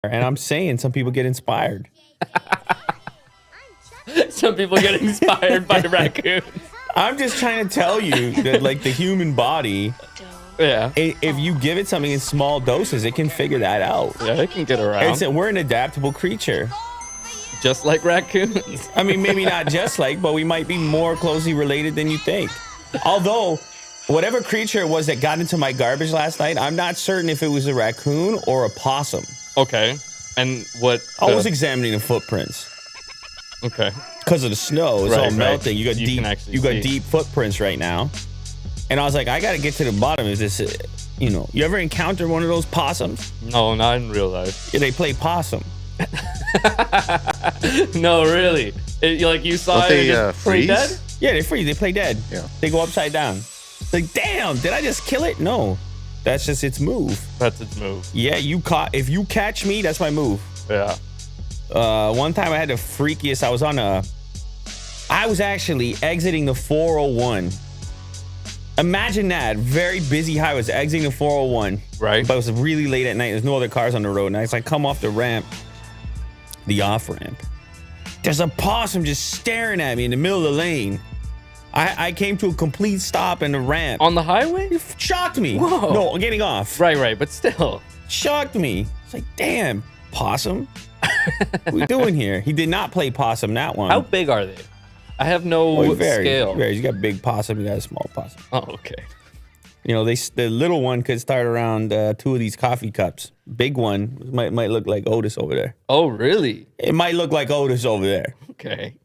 And I'm saying some people get inspired. Some people get inspired by raccoons. I'm just trying to tell you that, like, the human body, Yeah. if you give it something in small doses, it can figure that out. Yeah, it can get around. We're an adaptable creature. Just like raccoons. I mean, maybe not just like, but we might be more closely related than you think. Although, whatever creature it was that got into my garbage last night, I'm not certain if it was a raccoon or a possum. Okay. And what? I was examining the footprints. Okay. Because of the snow, it's all melting. You You got deep footprints right now. And I was like, I got to get to the bottom. Is this, you ever encounter one of those possums? No, not in real life. Yeah, they play possum. No, really. You saw Don't it. they play freeze? dead? Yeah, they freeze. They play dead. Yeah. They go upside down. Like, damn, did I just kill it? No, that's just its move. That's its move. Yeah, if you catch me, that's my move. Yeah. One time I had the freakiest. I was actually exiting the 401. Imagine that, very busy highway. I was exiting the 401. Right. But it was really late at night. There's no other cars on the road. And I was like, come off the ramp, the off ramp. There's a possum just staring at me in the middle of the lane. I came to a complete stop in the ramp. On the highway? It shocked me. Whoa. No, getting off. Right, but still. Shocked me. It's like, damn, possum. What we doing here? He did not play possum that one. How big are they? I have no scale. Varies. You got big possum, you got a small possum. Oh, okay. The little one could start around 2 of these coffee cups. Big one might look like Otis over there. Oh, really? It might look like Otis over there. Okay.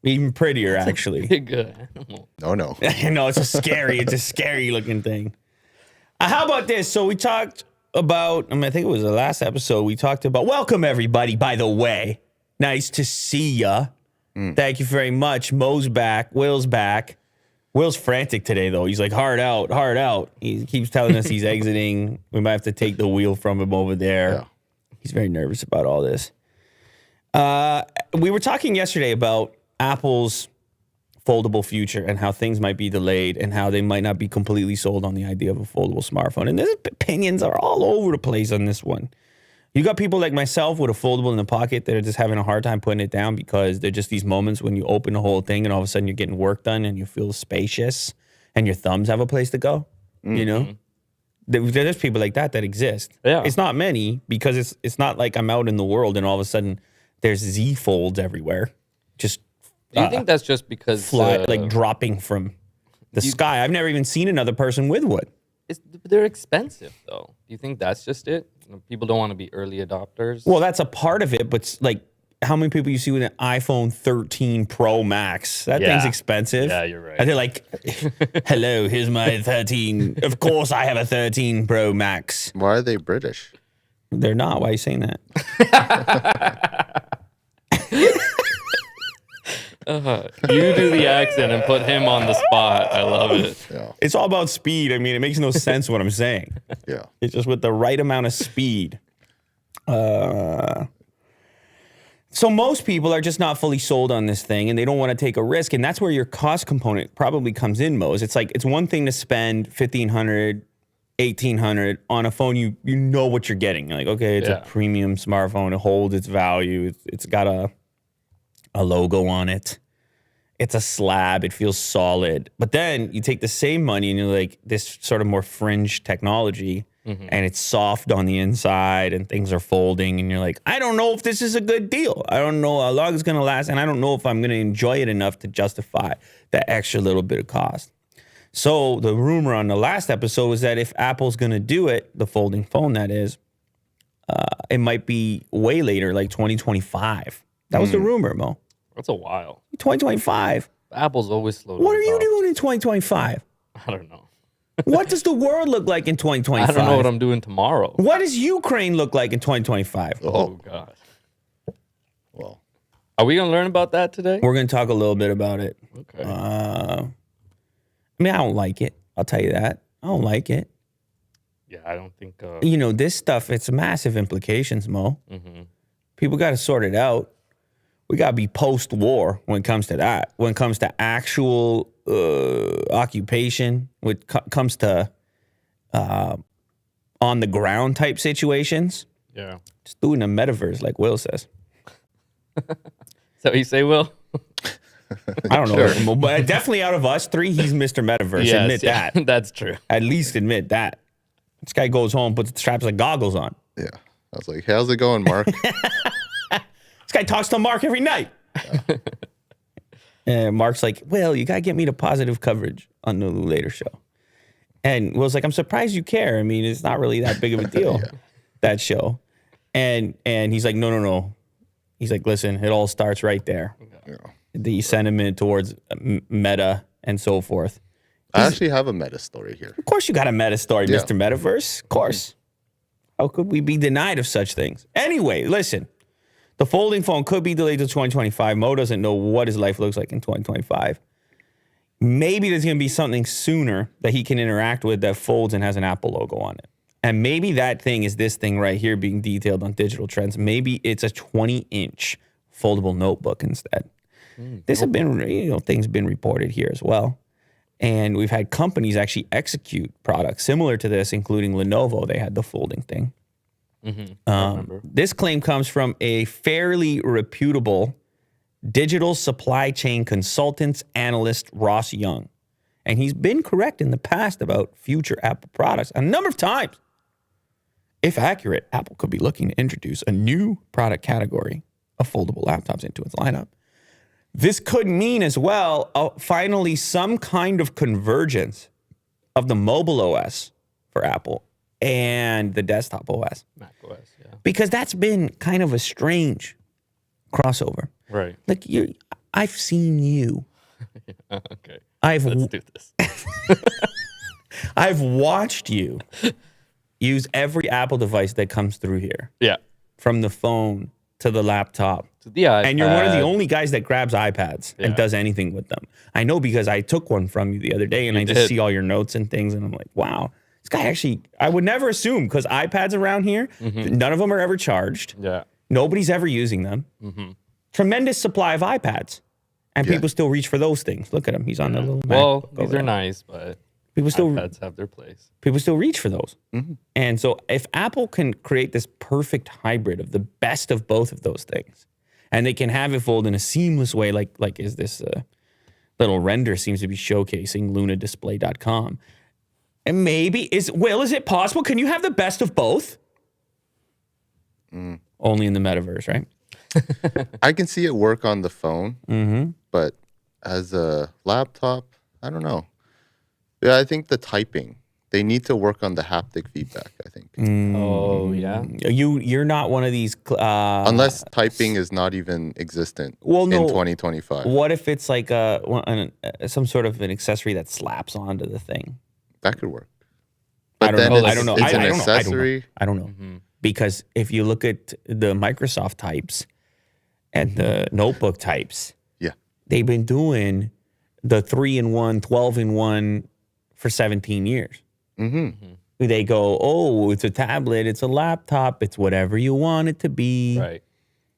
Even prettier, actually. Big animal. No. No, it's a scary looking thing. How about this? So we talked about, I think it was the last episode, we talked about, welcome everybody, by the way. Nice to see ya. Thank you very much. Mo's back. Will's back. Will's frantic today, though. He's like, hard out. He keeps telling us he's exiting. We might have to take the wheel from him over there. Yeah. He's very nervous about all this. We were talking yesterday about Apple's foldable future and how things might be delayed and how they might not be completely sold on the idea of a foldable smartphone. And their opinions are all over the place on this one. You got people like myself with a foldable in the pocket that are just having a hard time putting it down because they're just these moments when you open the whole thing and all of a sudden you're getting work done and you feel spacious and your thumbs have a place to go. There's people like that exist. Yeah. It's not many because it's not like I'm out in the world and all of a sudden there's Z folds everywhere. Just Do you think that's just because dropping from the sky? I've never even seen another person with one. They're expensive, though. Do you think that's just it? People don't want to be early adopters. Well, that's a part of it, but like, how many people you see with an iPhone 13 Pro Max? That thing's expensive. Yeah, you're right. And they're like, hello, here's my 13. Of course I have a 13 Pro Max. Why are they British? They're not. Why are you saying that? You do the accent and put him on the spot. I love it. Yeah. It's all about speed. I mean, it makes no sense what I'm saying. Yeah. It's just with the right amount of speed. So most people are just not fully sold on this thing and they don't want to take a risk. And that's where your cost component probably comes in, Mose. It's like, it's one thing to spend $1,500, $1,800 on a phone. You know what you're getting. You're like, okay, it's a premium smartphone. It holds its value. It's got a logo on it. It's a slab. It feels solid. But then you take the same money and you're like, this sort of more fringe technology and it's soft on the inside and things are folding and you're like, I don't know if this is a good deal. I don't know how long it's going to last and I don't know if I'm going to enjoy it enough to justify that extra little bit of cost. So the rumor on the last episode was that if Apple's going to do it, the folding phone that is, it might be way later, like 2025. That was the rumor, Mo. That's a while. 2025. Apple's always slow. What are you doing in 2025? I don't know. What does the world look like in 2025? I don't know what I'm doing tomorrow. What does Ukraine look like in 2025? Oh, God. Well, are we going to learn about that today? We're going to talk a little bit about it. Okay. I don't like it. I'll tell you that. I don't like it. Yeah, I don't think... this stuff, it's massive implications, Mo. People got to sort it out. We got to be post-war when it comes to that. When it comes to actual occupation, when it comes to on-the-ground type situations. Yeah. Just do it in a metaverse, like Will says. So you say, Will? I don't know. But definitely out of us three, he's Mr. Metaverse. Admit that. That's true. At least admit that. This guy goes home, puts the straps like goggles on. Yeah. I was like, how's it going, Mark? This guy talks to Mark every night. And Mark's like, well, you got to get me to positive coverage on the later show. And Will's like, I'm surprised you care. I mean, it's not really that big of a deal, that show. And he's like, no. He's like, listen, it all starts right there. Yeah. The sentiment towards meta and so forth. I actually have a meta story here. Of course you got a meta story, Yeah. Mr. Metaverse. Of course. How could we be denied of such things? Anyway, listen. The folding phone could be delayed to 2025. Mo doesn't know what his life looks like in 2025. Maybe there's going to be something sooner that he can interact with that folds and has an Apple logo on it. And maybe that thing is this thing right here being detailed on Digital Trends. Maybe it's a 20-inch foldable notebook instead. This have been, things been reported here as well. And we've had companies actually execute products similar to this, including Lenovo. They had the folding thing. This claim comes from a fairly reputable digital supply chain consultants analyst, Ross Young. And he's been correct in the past about future Apple products a number of times. If accurate, Apple could be looking to introduce a new product category of foldable laptops into its lineup. This could mean as well, finally, some kind of convergence of the mobile OS for Apple and the desktop OS. Mac OS, yeah. Because that's been kind of a strange crossover. Right. Like, I've seen you. Okay. Let's do this. I've watched you use every Apple device that comes through here. Yeah. From the phone to the laptop. To the iPad. And you're one of the only guys that grabs iPads and Yeah. does anything with them. I know because I took one from you the other day and I just see all your notes and things and I'm like, wow, this guy actually, I would never assume because iPads around here, none of them are ever charged. Yeah. Nobody's ever using them. Tremendous supply of iPads. And people still reach for those things. Look at him. He's on the little Well, MacBook these over are there. nice, but People still iPads have their place. people still reach for those. And so if Apple can create this perfect hybrid of the best of both of those things, and they can have it fold in a seamless way, like is this little render seems to be showcasing lunadisplay.com. And maybe, is it possible? Can you have the best of both? Only in the metaverse, right? I can see it work on the phone, but as a laptop, I don't know. Yeah, I think the typing, they need to work on the haptic feedback, I think. Oh, yeah. You're not one of these... Unless typing is not even existent Well, no. in 2025. What if it's like some sort of an accessory that slaps onto the thing? That could work. I But don't then know. it's, I don't know. it's I an don't know. accessory. I don't know. Because if you look at the Microsoft types and the notebook types, Yeah. they've been doing the 3-in-1, 12-in-1 for 17 years. They go, oh, it's a tablet, it's a laptop, it's whatever you want it to be. Right.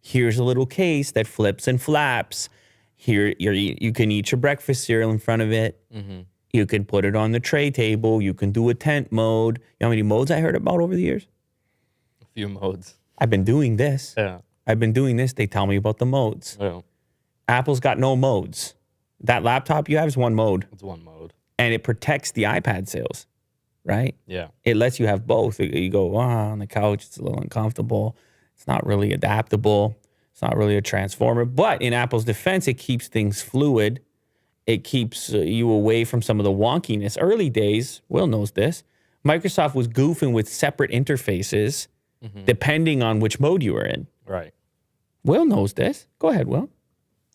Here's a little case that flips and flaps. Here, you can eat your breakfast cereal in front of it. You can put it on the tray table. You can do a tent mode. You know how many modes I heard about over the years? A few modes. I've been doing this. Yeah. I've been doing this. They tell me about the modes. Well, Apple's got no modes. That laptop you have is one mode, it's one mode. and it protects the iPad sales, right? Yeah. It lets you have both. You go, on the couch, it's a little uncomfortable. It's not really adaptable. It's not really a transformer. But in Apple's defense, it keeps things fluid. It keeps you away from some of the wonkiness. Early days, Will knows this, Microsoft was goofing with separate interfaces depending on which mode you were in. Right. Will knows this. Go ahead, Will.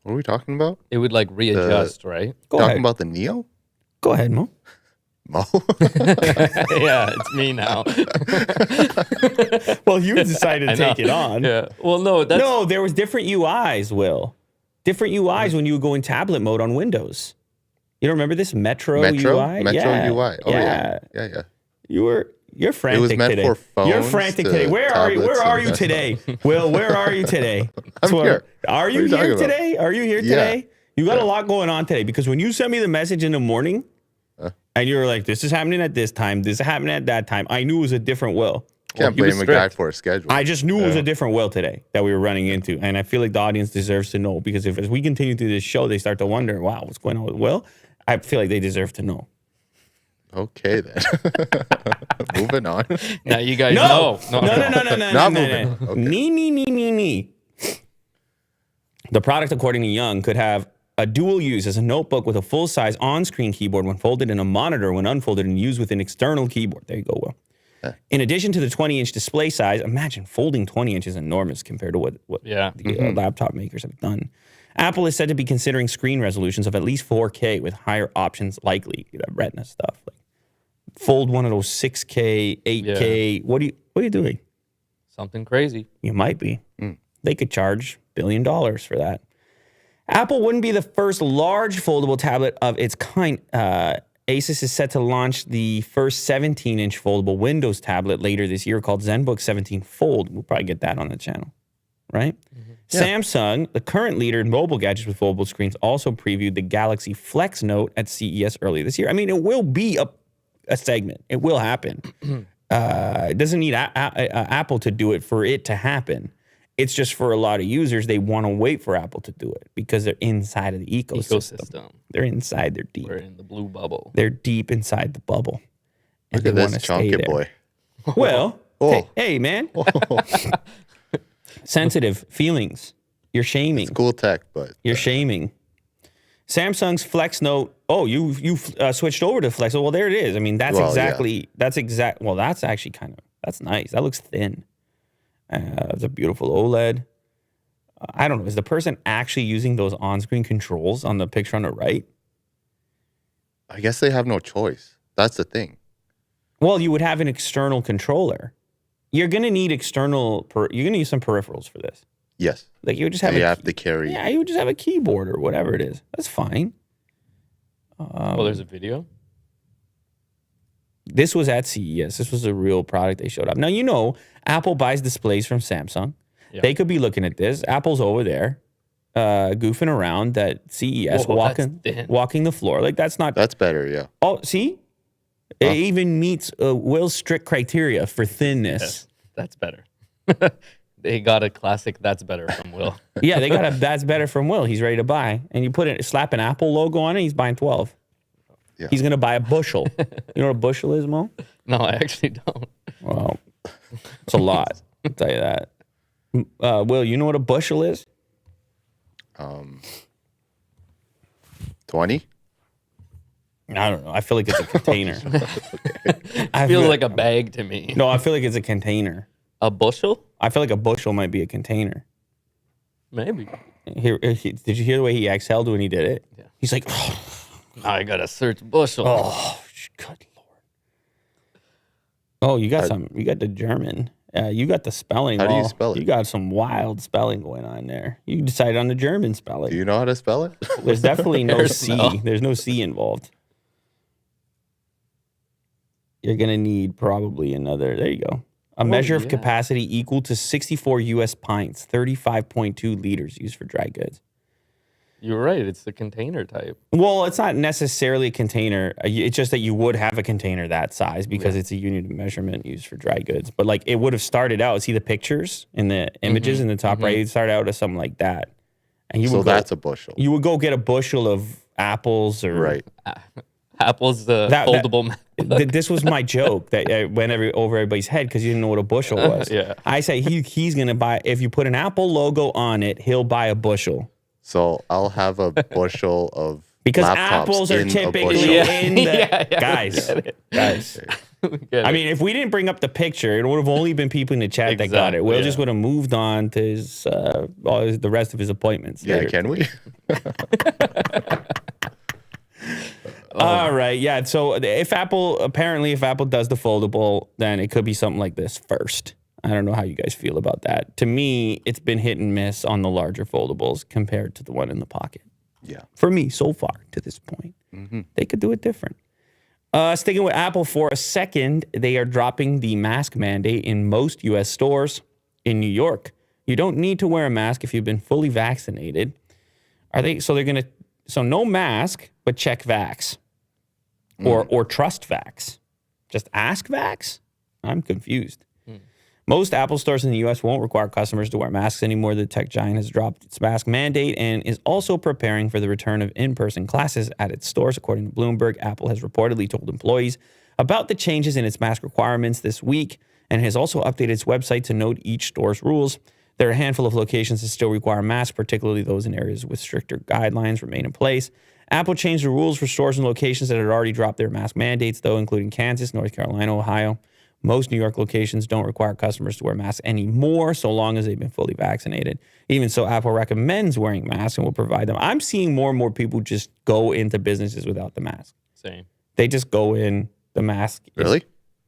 What are we talking about? It would like readjust, right? Go Talking ahead. about the Neo? Go ahead, Mo. Mo? Yeah, it's me now. Well, you decided to take it on. Yeah. Well, no, that's No, there was different UIs, Will. Different UIs when you would go in tablet mode on Windows. You don't remember this Metro UI? Metro Yeah. UI. Oh, yeah. Yeah. You're frantic meant today. for phones You're frantic to today. Where are you? tablets Where are and- you today? Will, where are you today? I'm here. Are you What are you talking here about? today? Are you here Yeah. today? You got a lot going on today because when you sent me the message in the morning and you were like, this is happening at this time, this is happening at that time, I knew it was a different Will. Can't he was blame a guy strict. for a schedule. I just knew it was a different Will today that we were running into. And I feel like the audience deserves to know, because if as we continue through this show, they start to wonder, wow, what's going on with Will? I feel like they deserve to know. Okay, then. Moving on. Now you guys No, know. Not moving. Okay. Nee. The product, according to Young, could have a dual use as a notebook with a full-size on-screen keyboard when folded, and a monitor when unfolded and used with an external keyboard. There you go, Will. In addition to the 20-inch display size, imagine folding 20 inches enormous compared to what the laptop makers have done. Apple is said to be considering screen resolutions of at least 4K with higher options likely. Retina stuff. Like fold one of those 6K, 8K. Yeah. What are you doing? Something crazy. You might be. They could charge $1 billion for that. Apple wouldn't be the first large foldable tablet of its kind. Asus is set to launch the first 17-inch foldable Windows tablet later this year called ZenBook 17 Fold. We'll probably get that on the channel, right? Yeah. Samsung, the current leader in mobile gadgets with foldable screens, also previewed the Galaxy Flex Note at CES earlier this year. I mean, it will be a segment. It will happen. It doesn't need Apple to do it for it to happen. It's just for a lot of users, they want to wait for Apple to do it because they're inside of the ecosystem. They're inside. They're deep. We're in the blue bubble. They're deep inside the bubble. Look at this chunky boy. Well, hey, man. Sensitive feelings. You're shaming. It's cool tech, but You're shaming. Samsung's Flex Note. Oh, you switched over to Flex. Well, there it is. I mean, that's Well, that's actually that's nice. That looks thin. It's a beautiful OLED. I don't know. Is the person actually using those on-screen controls on the picture on the right? I guess they have no choice. That's the thing. Well, you would have an external controller. You're going to need you're going to use some peripherals for this. Yes. Like you would just have you have to carry. Yeah, you would just have a keyboard or whatever it is. That's fine. There's a video. This was at CES. This was a real product they showed up. Now, Apple buys displays from Samsung. Yeah. They could be looking at this. Apple's over there goofing around at CES, walking the floor. Like, that's better, yeah. Oh, see? It even meets Will's strict criteria for thinness. Yes, that's better. They got a classic that's better from Will. Yeah, they got a that's better from Will. He's ready to buy. And you slap an Apple logo on it, he's buying 12. Yeah. He's going to buy a bushel. You know what a bushel is, Mo? No, I actually don't. Well, it's a lot. I'll tell you that. Will, you know what a bushel is? 20? I don't know. I feel like it's a container. It feels like a bag to me. No, I feel like it's a container. A bushel? I feel like a bushel might be a container. Maybe. Did you hear the way he exhaled when he did it? Yeah. He's like, I gotta search bushel. Oh, good Lord. Oh, you got you got the German. You got the spelling. How do you spell it? You got some wild spelling going on there. You decided on the German spelling. Do you know how to spell it? There's definitely no C. No. There's no C involved. You're going to need probably another. There you go. A measure of capacity equal to 64 U.S. pints, 35.2 liters used for dry goods. You're right. It's the container type. Well, it's not necessarily a container. It's just that you would have a container that size because it's a unit of measurement used for dry goods. But like it would have started out. See the pictures in the images in the top right? It started out as something like that. And that's a bushel. You would go get a bushel of apples or right. Apple's the foldable. This was my joke that went over everybody's head because you didn't know what a bushel was. Yeah. I say he's gonna buy if you put an Apple logo on it, he'll buy a bushel. So I'll have a bushel of because laptops apples are typically in the guys. I mean, if we didn't bring up the picture, it would have only been people in the chat that got it. Will just would have moved on to his the rest of his appointments. Yeah, later. Can we? All right, yeah. So if Apple does the foldable, then it could be something like this first. I don't know how you guys feel about that. To me, it's been hit and miss on the larger foldables compared to the one in the pocket. Yeah. For me, so far to this point, they could do it different. Sticking with Apple for a second, they are dropping the mask mandate in most U.S. stores. In New York, you don't need to wear a mask if you've been fully vaccinated. So no mask, but check vax or trust vax. Just ask vax? I'm confused. Most Apple stores in the U.S. won't require customers to wear masks anymore. The tech giant has dropped its mask mandate and is also preparing for the return of in-person classes at its stores. According to Bloomberg, Apple has reportedly told employees about the changes in its mask requirements this week and has also updated its website to note each store's rules. There are a handful of locations that still require masks, particularly those in areas with stricter guidelines remain in place. Apple changed the rules for stores and locations that had already dropped their mask mandates, though, including Kansas, North Carolina, Ohio. Most New York locations don't require customers to wear masks anymore, so long as they've been fully vaccinated. Even so, Apple recommends wearing masks and will provide them. I'm seeing more and more people just go into businesses without the mask. Same. They just go in, the mask. Really?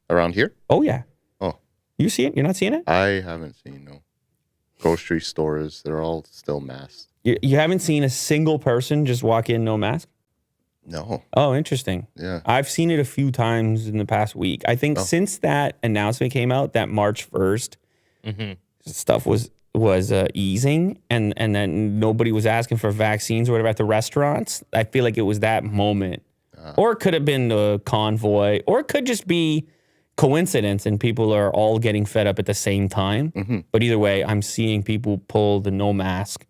Around here? Oh, yeah. Oh. You see it? You're not seeing it? I haven't seen, no. Grocery stores, they're all still masked. You haven't seen a single person just walk in, no mask? No. Oh, interesting. Yeah. I've seen it a few times in the past week. I think since that announcement came out, that March 1st, stuff was easing, and then nobody was asking for vaccines or whatever at the restaurants. I feel like it was that moment. Or it could have been the convoy, or it could just be coincidence and people are all getting fed up at the same time. But either way, I'm seeing people pull the no mask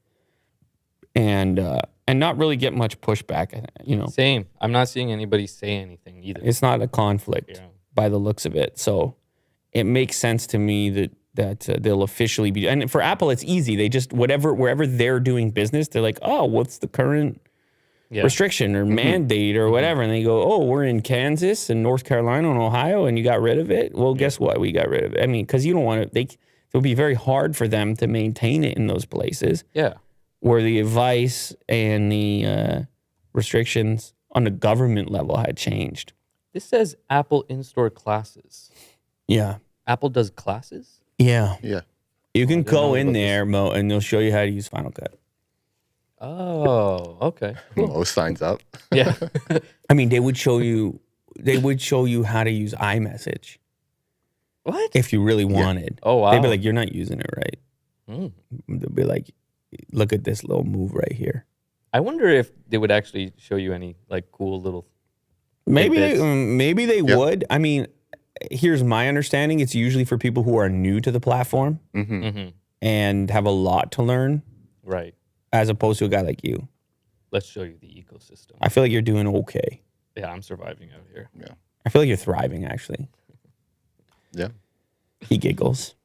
and not really get much pushback, Same. I'm not seeing anybody say anything either. It's not a conflict by the looks of it. So it makes sense to me that they'll officially be, and for Apple, it's easy. They just, wherever they're doing business, they're like, oh, what's the current restriction or mandate or whatever? And they go, oh, we're in Kansas and North Carolina and Ohio and you got rid of it. Well, guess what? We got rid of it. I mean, because you don't want to, it would be very hard for them to maintain it in those places. Yeah. Where the advice and the restrictions on the government level had changed. This says Apple in-store classes. Yeah. Apple does classes? Yeah. Yeah. You can go in there, Mo, and they'll show you how to use Final Cut. Oh, okay. Cool. Mo signs up. Yeah. I mean, they would show you how to use iMessage. What? If you really wanted. Oh, wow. They'd be like, you're not using it right. Mm. They'll be like, look at this little move right here. I wonder if they would actually show you any like cool little. Maybe they would. I mean, here's my understanding. It's usually for people who are new to the platform and have a lot to learn. Right. As opposed to a guy like you. Let's show you the ecosystem. I feel like you're doing okay. Yeah, I'm surviving out here. Yeah. I feel like you're thriving, actually. Yeah. He giggles.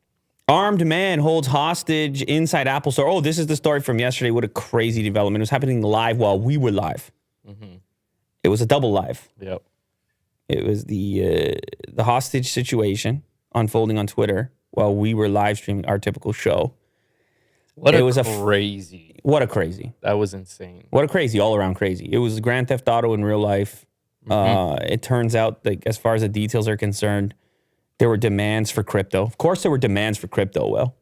Armed man holds hostage inside Apple Store. Oh, this is the story from yesterday. What a crazy development. It was happening live while we were live. It was a double live. Yep. It was the hostage situation unfolding on Twitter while we were live streaming our typical show. What That was insane. What a crazy, all around crazy. It was Grand Theft Auto in real life. It turns out that as far as the details are concerned, there were demands for crypto. Of course, there were demands for crypto, Will.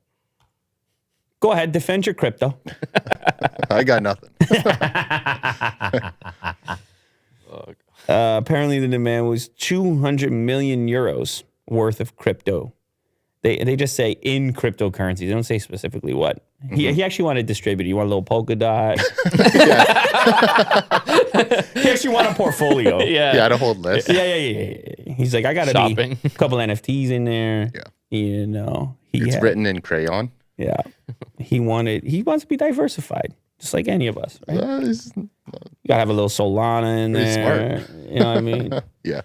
Go ahead, defend your crypto. I got nothing. Apparently, the demand was 200 million euros worth of crypto. They just say in cryptocurrencies. They don't say specifically what. He actually wanted to distribute. He wanted a little polka dot. He actually wanted a portfolio. Yeah, I had a whole list. Yeah. He's like, I got to be a couple NFTs in there. Yeah. You know. It's written in crayon. Yeah. He wants to be diversified, just like any of us, right? You got to have a little Solana in there. Smart. You know what I mean? Yeah.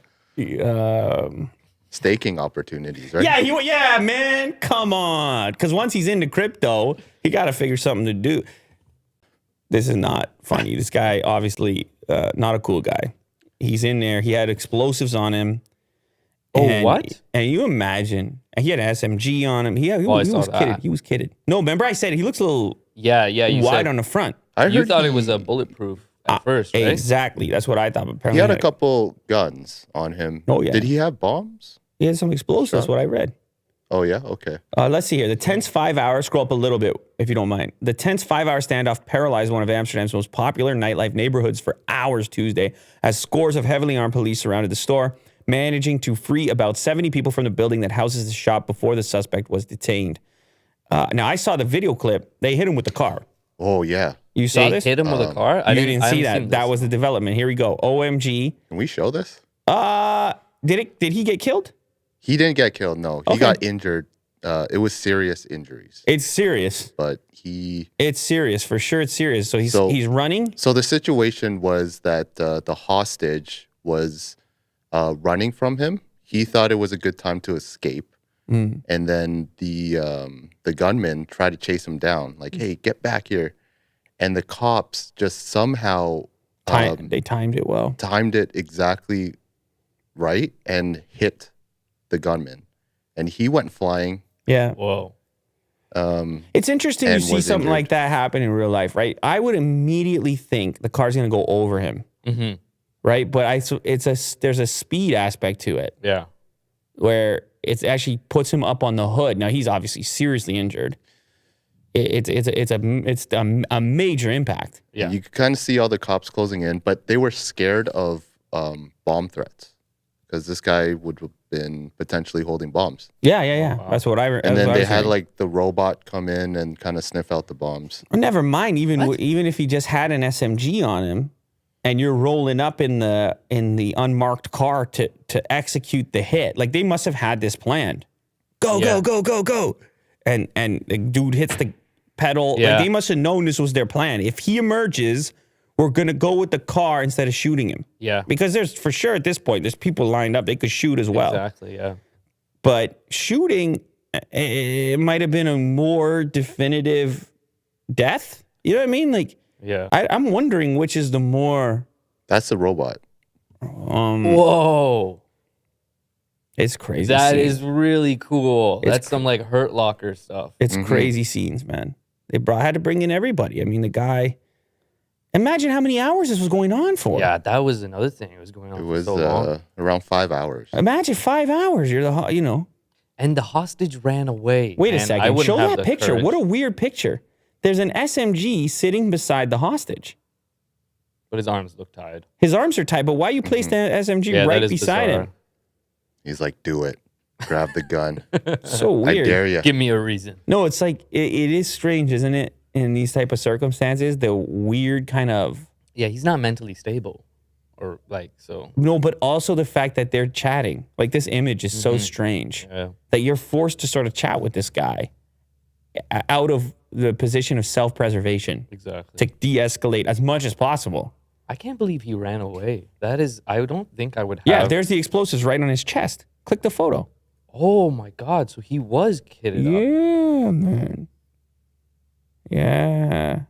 Staking opportunities, right? Yeah, man. Come on. Because once he's into crypto, he got to figure something to do. This is not funny. This guy, obviously, not a cool guy. He's in there. He had explosives on him. What? And you imagine, he had an SMG on him. He was kidded. He was kidded. No, remember I said he looks a little wide on the front. You thought it was a bulletproof at first, right? Exactly. That's what I thought. But apparently he had a couple guns on him. Oh, yeah. Did he have bombs? He had some explosives. That's what I read. Oh, yeah? Okay. Let's see here. The tense 5 hours, scroll up a little bit if you don't mind. The tense 5 hour standoff paralyzed one of Amsterdam's most popular nightlife neighborhoods for hours Tuesday as scores of heavily armed police surrounded the store, managing to free about 70 people from the building that houses the shop before the suspect was detained. Now, I saw the video clip. They hit him with the car. Oh, yeah. You saw this? They hit him with a car? You didn't see that. That was the development. Here we go. OMG. Can we show this? Did he get killed? He didn't get killed, no. He got injured it was serious injuries. It's serious. But It's serious for sure. It's serious. So he's running. So the situation was that the hostage was running from him. He thought it was a good time to escape, and then the gunman tried to chase him down, like, "Hey, get back here!" And the cops just somehow They timed it well. timed it exactly right and hit the gunman, and he went flying. Yeah. Whoa. It's interesting to and see was something injured. like that happen in real life, right? I would immediately think the car's going to go over him, Mm-hmm. right? But there's a speed aspect to it Yeah. where it actually puts him up on the hood. Now he's obviously seriously injured. It's a major impact. Yeah. You could kind of see all the cops closing in, but they were scared of bomb threats because this guy would have been potentially holding bombs. Yeah. wow. That's what I. And then they had like the robot come in and kind of sniff out the bombs. Never mind. Even if he just had an SMG on him, and you're rolling up in the unmarked car to execute the hit, like they must have had this planned. Go. And the dude hits the pedal. Yeah. Like they must have known this was their plan. If he emerges, we're gonna go with the car instead of shooting him. Yeah. Because there's for sure at this point, there's people lined up. They could shoot as well. Exactly. Yeah. But shooting, it might have been a more definitive death. You know what I mean? Like, Yeah. I'm wondering which is the more. That's the robot. Whoa. It's crazy. That scene. is really cool. It's That's some like Hurt Locker stuff. It's crazy scenes, man. They had to bring in everybody. I mean, the guy. Imagine how many hours this was going on for. Yeah, that was another thing. It was going on It for was so long. around 5 hours. Imagine 5 hours. You're And the hostage ran away. Wait a and I second. wouldn't Show have that the picture. courage. What a weird picture. There's an SMG sitting beside the hostage. But his arms look tied. His arms are tied, but why you place the SMG Yeah, right that is beside bizarre. him? He's like, do it. Grab the gun. So I weird. dare you. Give me a reason. No, it's like it is strange, isn't it? In these type of circumstances, the weird kind of Yeah, he's not mentally stable. Or like, so. no, but also the fact that they're chatting. Like this image is so strange Yeah. that you're forced to sort of chat with this guy out of the position of self-preservation Exactly. to de-escalate as much as possible. I can't believe he ran away. That is, I don't think I would have. Yeah, there's the explosives right on his chest. Click the photo. Oh my God. So he was kitted up. Yeah, man. Yeah.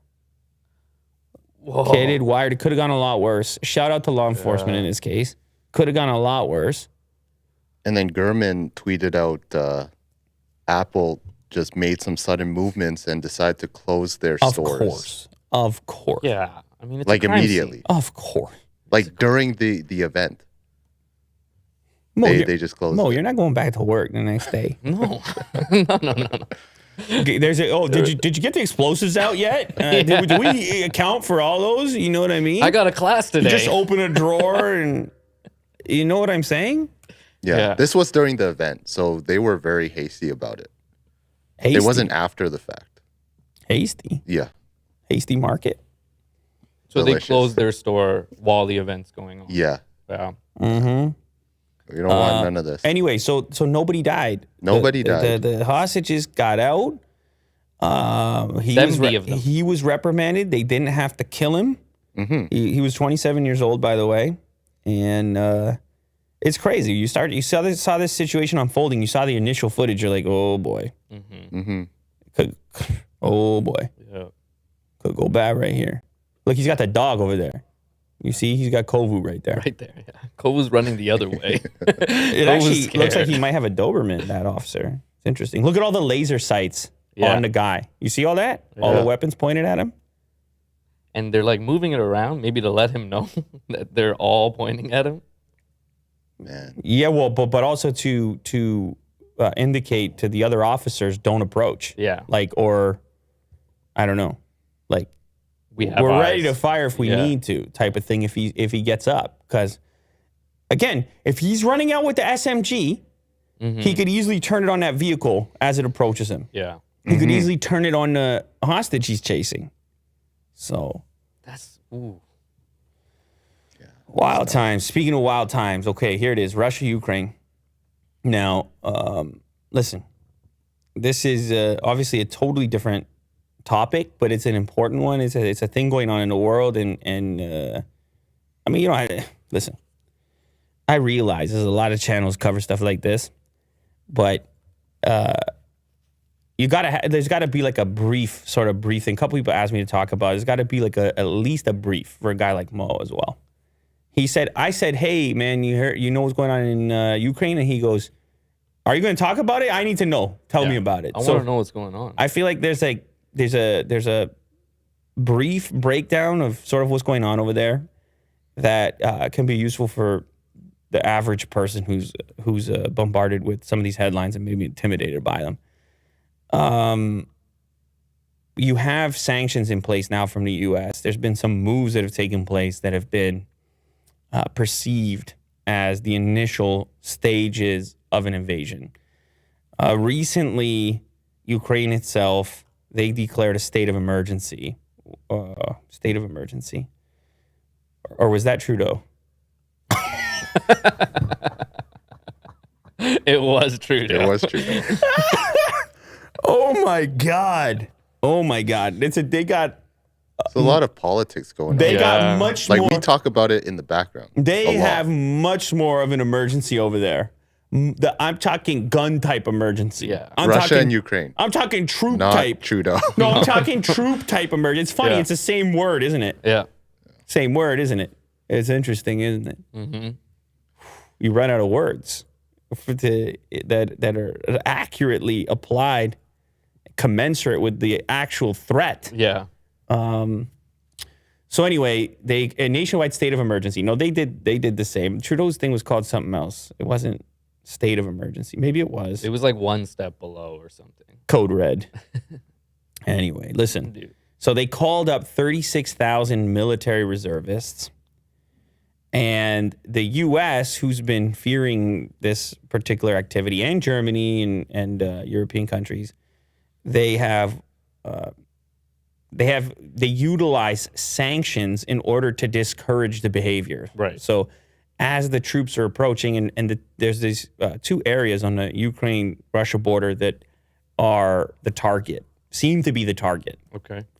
Whoa. Kitted, wired. It could have gone a lot worse. Shout out to law enforcement in this case. Could have gone a lot worse. And then Gurman tweeted out Apple just made some sudden movements and decided to close their stores. Of course. Yeah. I mean, it's Like a crime immediately. scene. Of course. Like during the event. Mo, They just closed Mo, it. you're not going back to work the next day. No. No. Okay, did you get the explosives out yet? Did we account for all those? You know what I mean? I got a class today. You just open a drawer and you know what I'm saying? Yeah. Yeah. This was during the event, so they were very hasty about it. Hasty. It wasn't after the fact. hasty. Yeah. Hasty market. So delicious. they closed their store while the event's going on. Yeah. Yeah. Mm-hmm. We don't want none of this. Anyway, so nobody died. Nobody died. The hostages got out. He 70 of them. He was reprimanded. They didn't have to kill him. Mm-hmm. He was 27 years old, by the way, and it's crazy. You saw this situation unfolding. You saw the initial footage. You're like, oh boy, Mm-hmm. oh boy, Yeah. could go bad right here. Look, he's got the dog over there. You see, he's got Kovu right there. Right there. Yeah. Cole was running the other way. It Cole was actually looks like scared. he might have a Doberman, that officer. It's interesting. Look at all the laser sights Yeah. on the guy. You see all that? All Yeah. the weapons pointed at him? And they're like moving it around, maybe to let him know that they're all pointing at him. Man. Yeah, well, but also to indicate to the other officers, don't approach. Yeah. Like, or, I don't know. Like, We have we're ready eyes. to fire if we Yeah. need to, type of thing, if he gets up. Because, again, if he's running out with the SMG, Mm-hmm. he could easily turn it on that vehicle as it approaches him. Yeah. He could easily turn it on the hostage he's chasing. So, That's, ooh. wild times. Speaking of wild times, okay, here it is. Russia, Ukraine. Now, listen, this is obviously a totally different topic, but it's an important one. It's a thing going on in the world, and I mean, listen. I realize there's a lot of channels cover stuff like this, but there's got to be like a brief thing. A couple people asked me to talk about it. There's got to be like at least a brief for a guy like Mo as well. I said, hey man, you know what's going on in Ukraine? And he goes, are you going to talk about it? I need to know. Tell me about it. I want to know what's going on. I feel like there's a brief breakdown of sort of what's going on over there that can be useful for the average person who's bombarded with some of these headlines and maybe intimidated by them. You have sanctions in place now from the U.S. There's been some moves that have taken place that have been perceived as the initial stages of an invasion. Recently, Ukraine itself, they declared a state of emergency. Or was that Trudeau? It was Trudeau. It was Trudeau. Oh my God. They got There's a lot of politics going on. They got much like more. we talk about it in the background. They have much more of an emergency over there. I'm talking gun type emergency. Yeah. Russia and Ukraine. I'm talking troop Not type. Trudeau. No, I'm talking troop type emergency. It's funny. Yeah. It's the same word, isn't it? Yeah. Same word, isn't it? It's interesting, isn't it? Mm-hmm. You run out of words that are accurately applied, commensurate with the actual threat. Yeah. So anyway, a nationwide state of emergency. No, they did the same. Trudeau's thing was called something else. It wasn't state of emergency. Maybe it was. It was like one step below or something. Code red. Anyway, listen. Dude. So they called up 36,000 military reservists. And the U.S., who's been fearing this particular activity, and Germany and European countries, they utilize sanctions in order to discourage the behavior. Right. So as the troops are approaching, there's these two areas on the Ukraine-Russia border that are the target, seem to be the target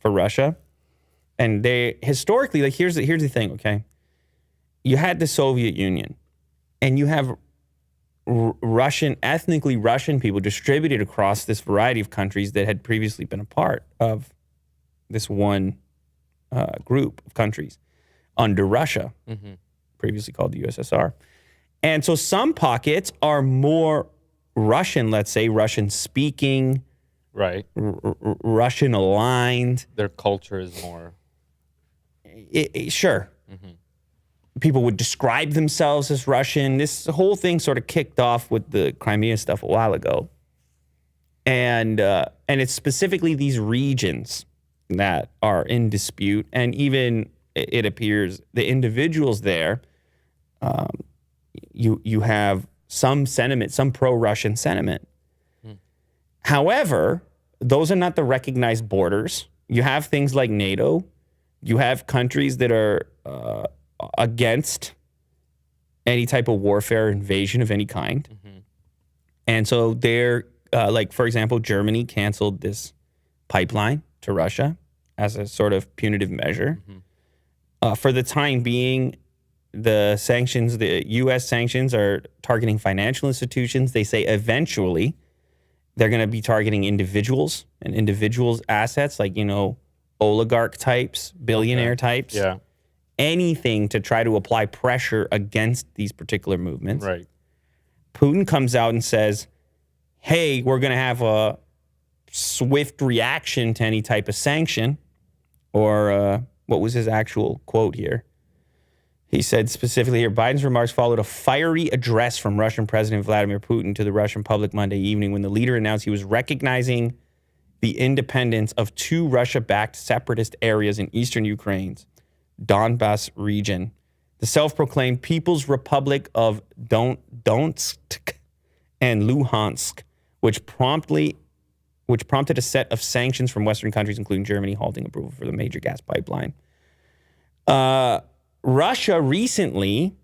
for Russia. And they historically, like here's the thing, okay? You had the Soviet Union, and you have ethnically Russian people distributed across this variety of countries that had previously been a part of this one group of countries under Russia, previously called the USSR. And so some pockets are more Russian, let's say, Russian speaking, right? Russian aligned. Their culture is more. Sure. People would describe themselves as Russian. This whole thing sort of kicked off with the Crimea stuff a while ago. And it's specifically these regions that are in dispute. And even it appears the individuals there, you have some sentiment, some pro-Russian sentiment. However, those are not the recognized borders. You have things like NATO. You have countries that are against any type of warfare, invasion of any kind. And so they're, like, for example, Germany canceled this pipeline to Russia as a sort of punitive measure. For the time being, the sanctions, the U.S. sanctions are targeting financial institutions. They say eventually they're going to be targeting individuals and individuals' assets, like, oligarch types, billionaire types. Yeah. Anything to try to apply pressure against these particular movements. Right. Putin comes out and says, hey, we're going to have a swift reaction to any type of sanction. Or what was his actual quote here? He said specifically here, Biden's remarks followed a fiery address from Russian President Vladimir Putin to the Russian public Monday evening when the leader announced he was recognizing the independence of two Russia-backed separatist areas in eastern Ukraine's Donbas region, the self-proclaimed People's Republic of Donetsk and Luhansk, which prompted a set of sanctions from Western countries, including Germany, halting approval for the major gas pipeline. Russia recently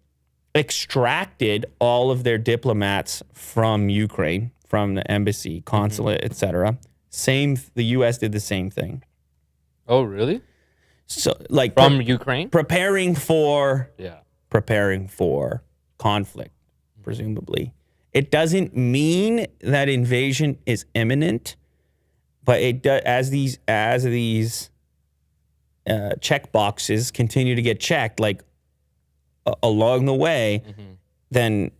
extracted all of their diplomats from Ukraine from the embassy, consulate, etc. The U.S. did the same thing. Oh, really? So, like From Ukraine? preparing for Yeah. conflict, presumably. It doesn't mean that invasion is imminent, but it does, as these check boxes continue to get checked, like along the way, then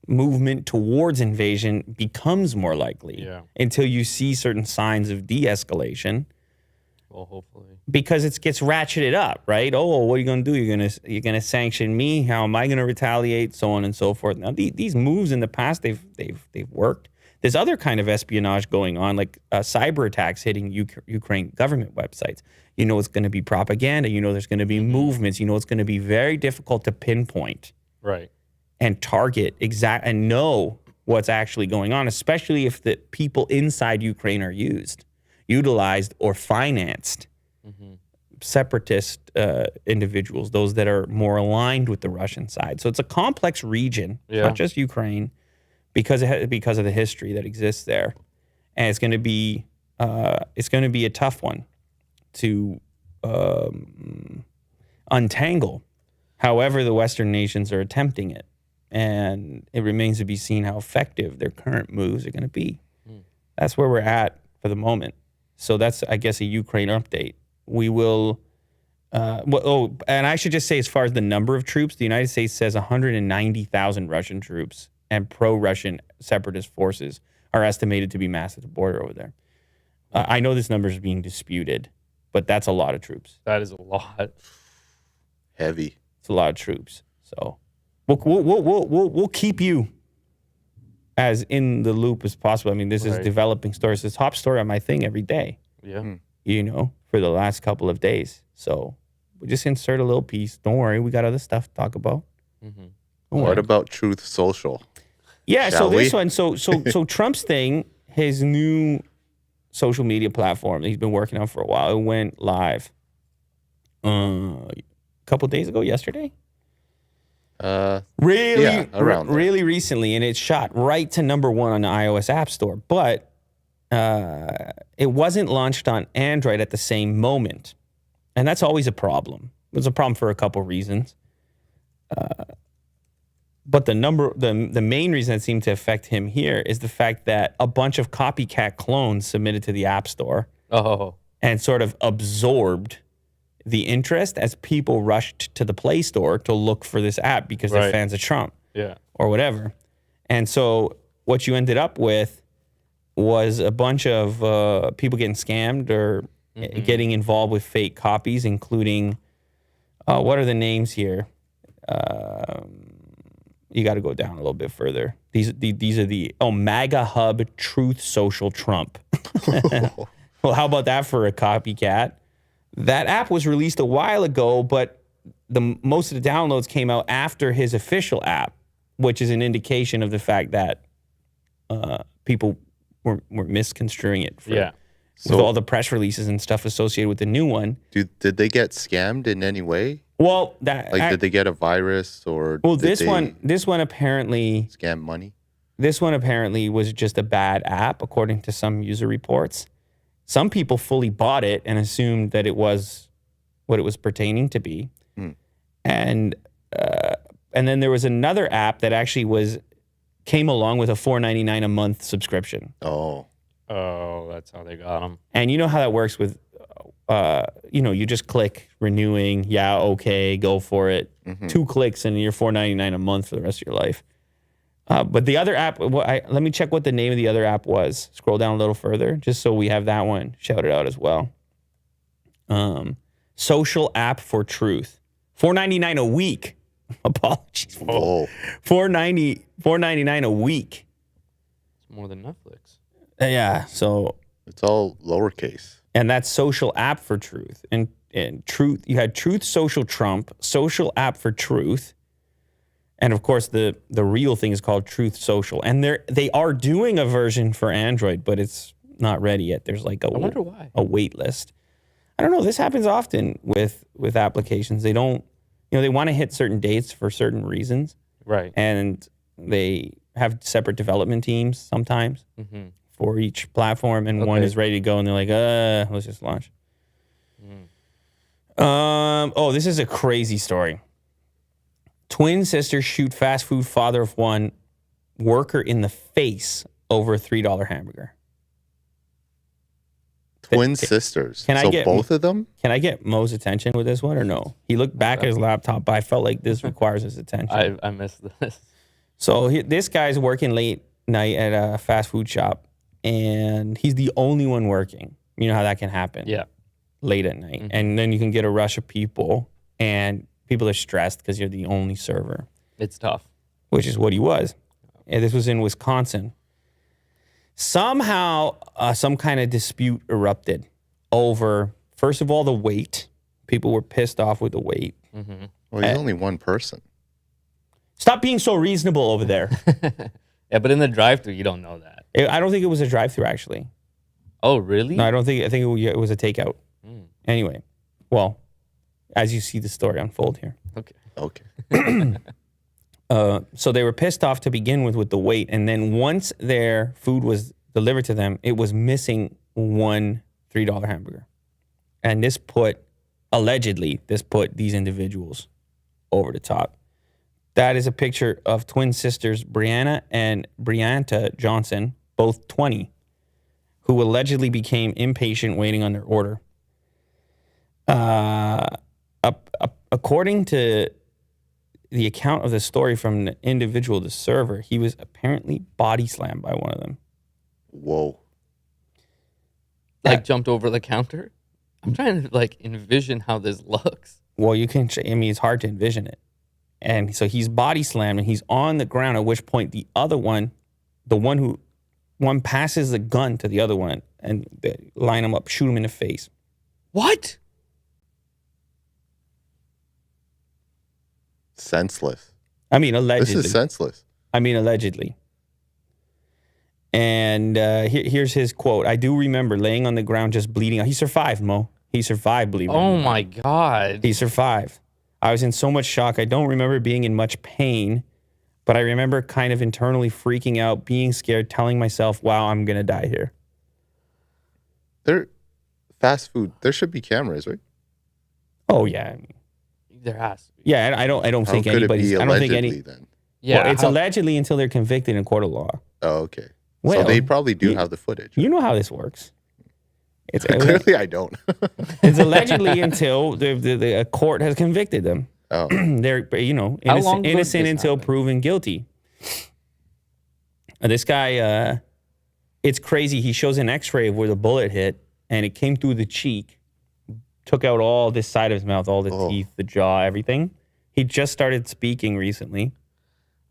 movement towards invasion becomes more likely until you see certain signs of de-escalation. Well, hopefully, because it gets ratcheted up, right? Oh, what are you going to do? You're gonna sanction me? How am I going to retaliate? So on and so forth. Now, these moves in the past, they've worked. There's other kind of espionage going on, like cyber attacks hitting Ukraine government websites. You know, it's going to be propaganda. You know, there's going to be movements. You know, it's going to be very difficult to pinpoint, right, and target and know what's actually going on, especially if the people inside Ukraine are utilized or financed separatist individuals, those that are more aligned with the Russian side. So it's a complex region, not just Ukraine, because of the history that exists there, and it's going to be a tough one to untangle. However, the Western nations are attempting it, and it remains to be seen how effective their current moves are going to be. That's where we're at for the moment. So that's, I guess, a Ukraine update. We will, and I should just say, as far as the number of troops, the United States says 190,000 Russian troops and pro-Russian separatist forces are estimated to be massed at the border over there. I know this number is being disputed, but that's a lot of troops. that is a lot. Heavy. It's a lot of troops. So we'll keep you as in the loop as possible. I mean, this is developing stories. It's the top story on my thing every day. Yeah. You know, for the last couple of days. So we just insert a little piece. Don't worry, we got other stuff to talk about. What about Truth Social? Yeah, Shall so this we? one, so Trump's thing, his new social media platform that he's been working on for a while, it went live a couple days ago, yesterday. Really recently, and it shot right to number 1 on the iOS App Store, but it wasn't launched on Android at the same moment, and that's always a problem. It was a problem for a couple reasons, but the main reason that seemed to affect him here is the fact that a bunch of copycat clones submitted to the App Store and sort of absorbed the interest as people rushed to the Play Store to look for this app because they're fans of Trump or whatever. And so what you ended up with was a bunch of people getting scammed or getting involved with fake copies, including, what are the names here? You got to go down a little bit further. These are the MAGA Hub Truth Social Trump. Well, how about that for a copycat? That app was released a while ago, but most of the downloads came out after his official app, which is an indication of the fact that people were misconstruing it. With all the press releases and stuff associated with the new one. Did they get scammed in any way? Well, did they get a virus or? Well, this one apparently scam money. This one apparently was just a bad app, according to some user reports. Some people fully bought it and assumed that it was what it was pertaining to be. And then there was another app that actually came along with a $4.99 a month subscription. Oh, that's how they got them. And you know how that works with, you just click renewing. Yeah, okay, go for it. 2 clicks and you're $4.99 a month for the rest of your life. But the other app, let me check what the name of the other app was. Scroll down a little further, just so we have that one shouted out as well. Social App for Truth, $4.99 a week. Apologies. Oh. $4.99 a week. It's more than Netflix. Yeah, so it's all lowercase. And that's Social App for Truth. And Truth, you had Truth Social Trump, Social App for Truth. And of course, the real thing is called Truth Social. And they are doing a version for Android, but it's not ready yet. There's like I wonder why. A wait list. I don't know. This happens often with applications. They don't, they want to hit certain dates for certain reasons. Right. And they have separate development teams sometimes Mm-hmm. for each platform, and one Okay. is ready to go, and they're like, let's just launch. Oh, this is a crazy story. Twin sisters shoot fast food father of one worker in the face over a $3 hamburger. Twin sisters. can I so get- both of them? Can I get Mo's attention with this one or no? He looked back at his laptop, but I felt like this requires his attention. I missed this. So this guy's working late night at a fast food shop, and he's the only one working. You know how that can happen. Yeah. Late at night. And then you can get a rush of people, and people are stressed because you're the only server, It's tough. which is what he was. And this was in Wisconsin. Somehow, some kind of dispute erupted over, first of all, the wait. People were pissed off with the wait. Well, he's only one person. Stop being so reasonable over there. Yeah, but in the drive-thru, you don't know that. I don't think it was a drive-through, actually. Oh, really? No, I don't think. I think it was a takeout. Anyway, well, as you see the story unfold here. Okay. Okay. So they were pissed off to begin with the wait, and then once their food was delivered to them, it was missing one $3 hamburger, and allegedly this put these individuals over the top. That is a picture of twin sisters Brianna and Brianta Johnson, both 20, who allegedly became impatient waiting on their order. According to the account of the story from the individual, the server, he was apparently body slammed by one of them. Whoa. Like jumped over the counter? I'm trying to like envision how this looks. Well, you can, I mean, it's hard to envision it. And so he's body slammed and he's on the ground, at which point the other one, one passes the gun to the other one and they line him up, shoot him in the face. What? Senseless. I mean, allegedly. This is senseless. Allegedly. And here's his quote. I do remember laying on the ground just bleeding. He survived, Mo. He survived, believe it or Oh not. my God. He survived. I was in so much shock. I don't remember being in much pain, but I remember kind of internally freaking out, being scared, telling myself, wow, I'm going to die here. They're fast food. There should be cameras, right? Oh, yeah. There has to be. Yeah, I don't How think could anybody's... it be I don't think allegedly any... then? Yeah. Well, it's how- allegedly until they're convicted in court of law. Oh, okay. Well, so they probably do you- have the footage. You know how this works. It's Clearly, I don't. it's allegedly until the court has convicted them. Oh, They're, How long ago did innocent this until happen? proven guilty. This guy, it's crazy. He shows an x-ray of where the bullet hit, and it came through the cheek, took out all this side of his mouth, all the teeth, the jaw, everything. He just started speaking recently.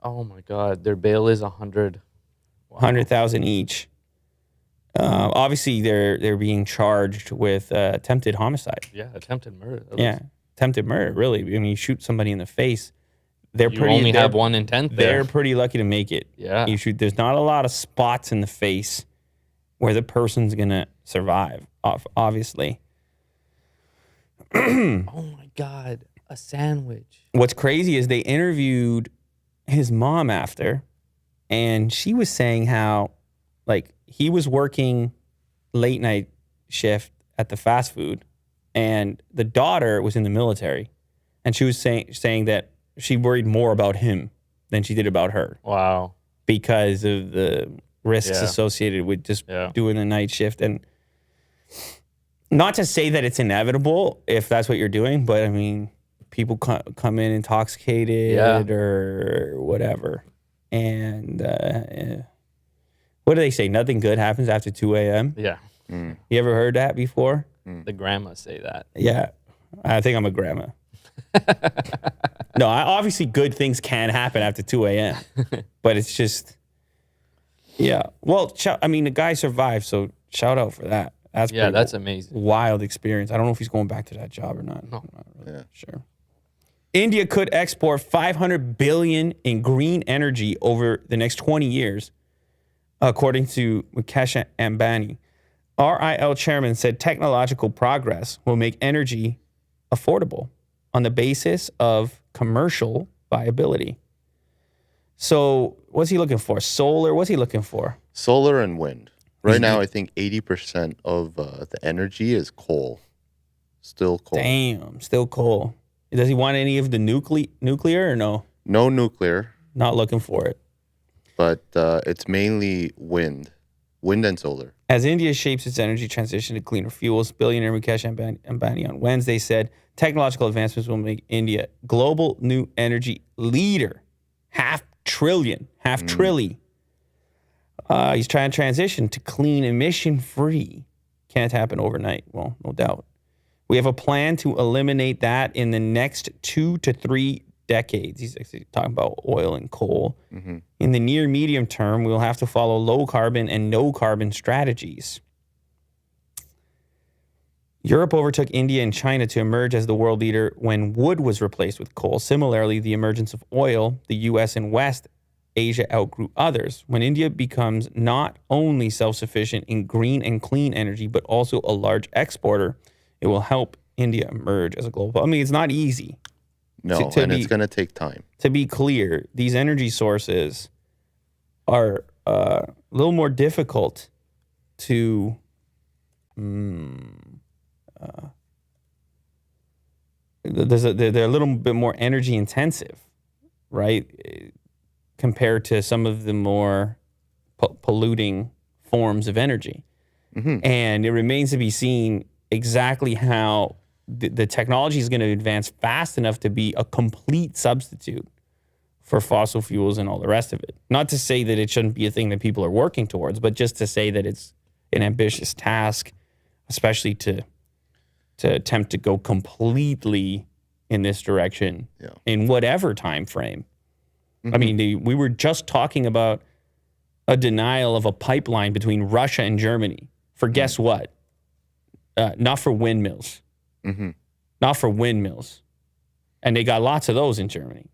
Oh my God. Their bail is 100. Wow. 100,000 each. Obviously, they're being charged with attempted homicide. Yeah, attempted murder. That Yeah, was- attempted murder. Really, I mean, you shoot somebody in the face. They're You pretty. only they're- have one intent there. They're pretty lucky to make it. Yeah. You shoot. There's not a lot of spots in the face where the person's gonna survive. Obviously. Oh my God. A sandwich. What's crazy is they interviewed his mom after, and she was saying how, like, he was working late night shift at the fast food, and the daughter was in the military, and she was saying that she worried more about him than she did about her Wow. because of the risks Yeah. associated with just Yeah. doing the night shift. And not to say that it's inevitable if that's what you're doing, but I mean, people come in intoxicated or whatever. And what do they say? Nothing good happens after 2 a.m. Yeah. You ever heard that before? The grandmas say that. Yeah. I think I'm a grandma. No, obviously good things can happen after 2 a.m. But it's just, yeah. Well, I mean, the guy survived, so shout out for that. That's Yeah, pretty that's amazing. wild experience. I don't know if he's going back to that job or not. No. I'm not really Yeah. sure. India could export 500 billion in green energy over the next 20 years, according to Mukesh Ambani. RIL chairman said technological progress will make energy affordable on the basis of commercial viability. So what's he looking for? Solar? What's he looking for? Solar and wind. Right now, I think 80% of the energy is coal. Still coal. Damn, still coal. Does he want any of the nuclear or no? No nuclear, Not looking for it. but it's mainly wind and solar. As India shapes its energy transition to cleaner fuels, billionaire Mukesh Ambani on Wednesday said technological advancements will make India global new energy leader. Half trillion. He's trying to transition to clean, emission-free. Can't happen overnight. Well, no doubt. We have a plan to eliminate that in the next 2 to 3 decades. He's actually talking about oil and coal. Mm-hmm. In the near medium term, we'll have to follow low carbon and no carbon strategies. Europe overtook India and China to emerge as the world leader when wood was replaced with coal. Similarly, the emergence of oil, the U.S. and West Asia outgrew others. When India becomes not only self-sufficient in green and clean energy, but also a large exporter, it will help India emerge as a global. I mean, it's not easy. No, it's going to take time. To be clear, these energy sources are a little more difficult to they're a little bit more energy intensive, right? Compared to some of the more polluting forms of energy. Mm-hmm. And it remains to be seen exactly how the technology is going to advance fast enough to be a complete substitute for fossil fuels and all the rest of it. Not to say that it shouldn't be a thing that people are working towards, but just to say that it's an ambitious task, especially to attempt to go completely in this direction in whatever time frame. Mm-hmm. I mean, we were just talking about a denial of a pipeline between Russia and Germany for guess what? Not for windmills. Mm-hmm. Not for windmills. And they got lots of those in Germany.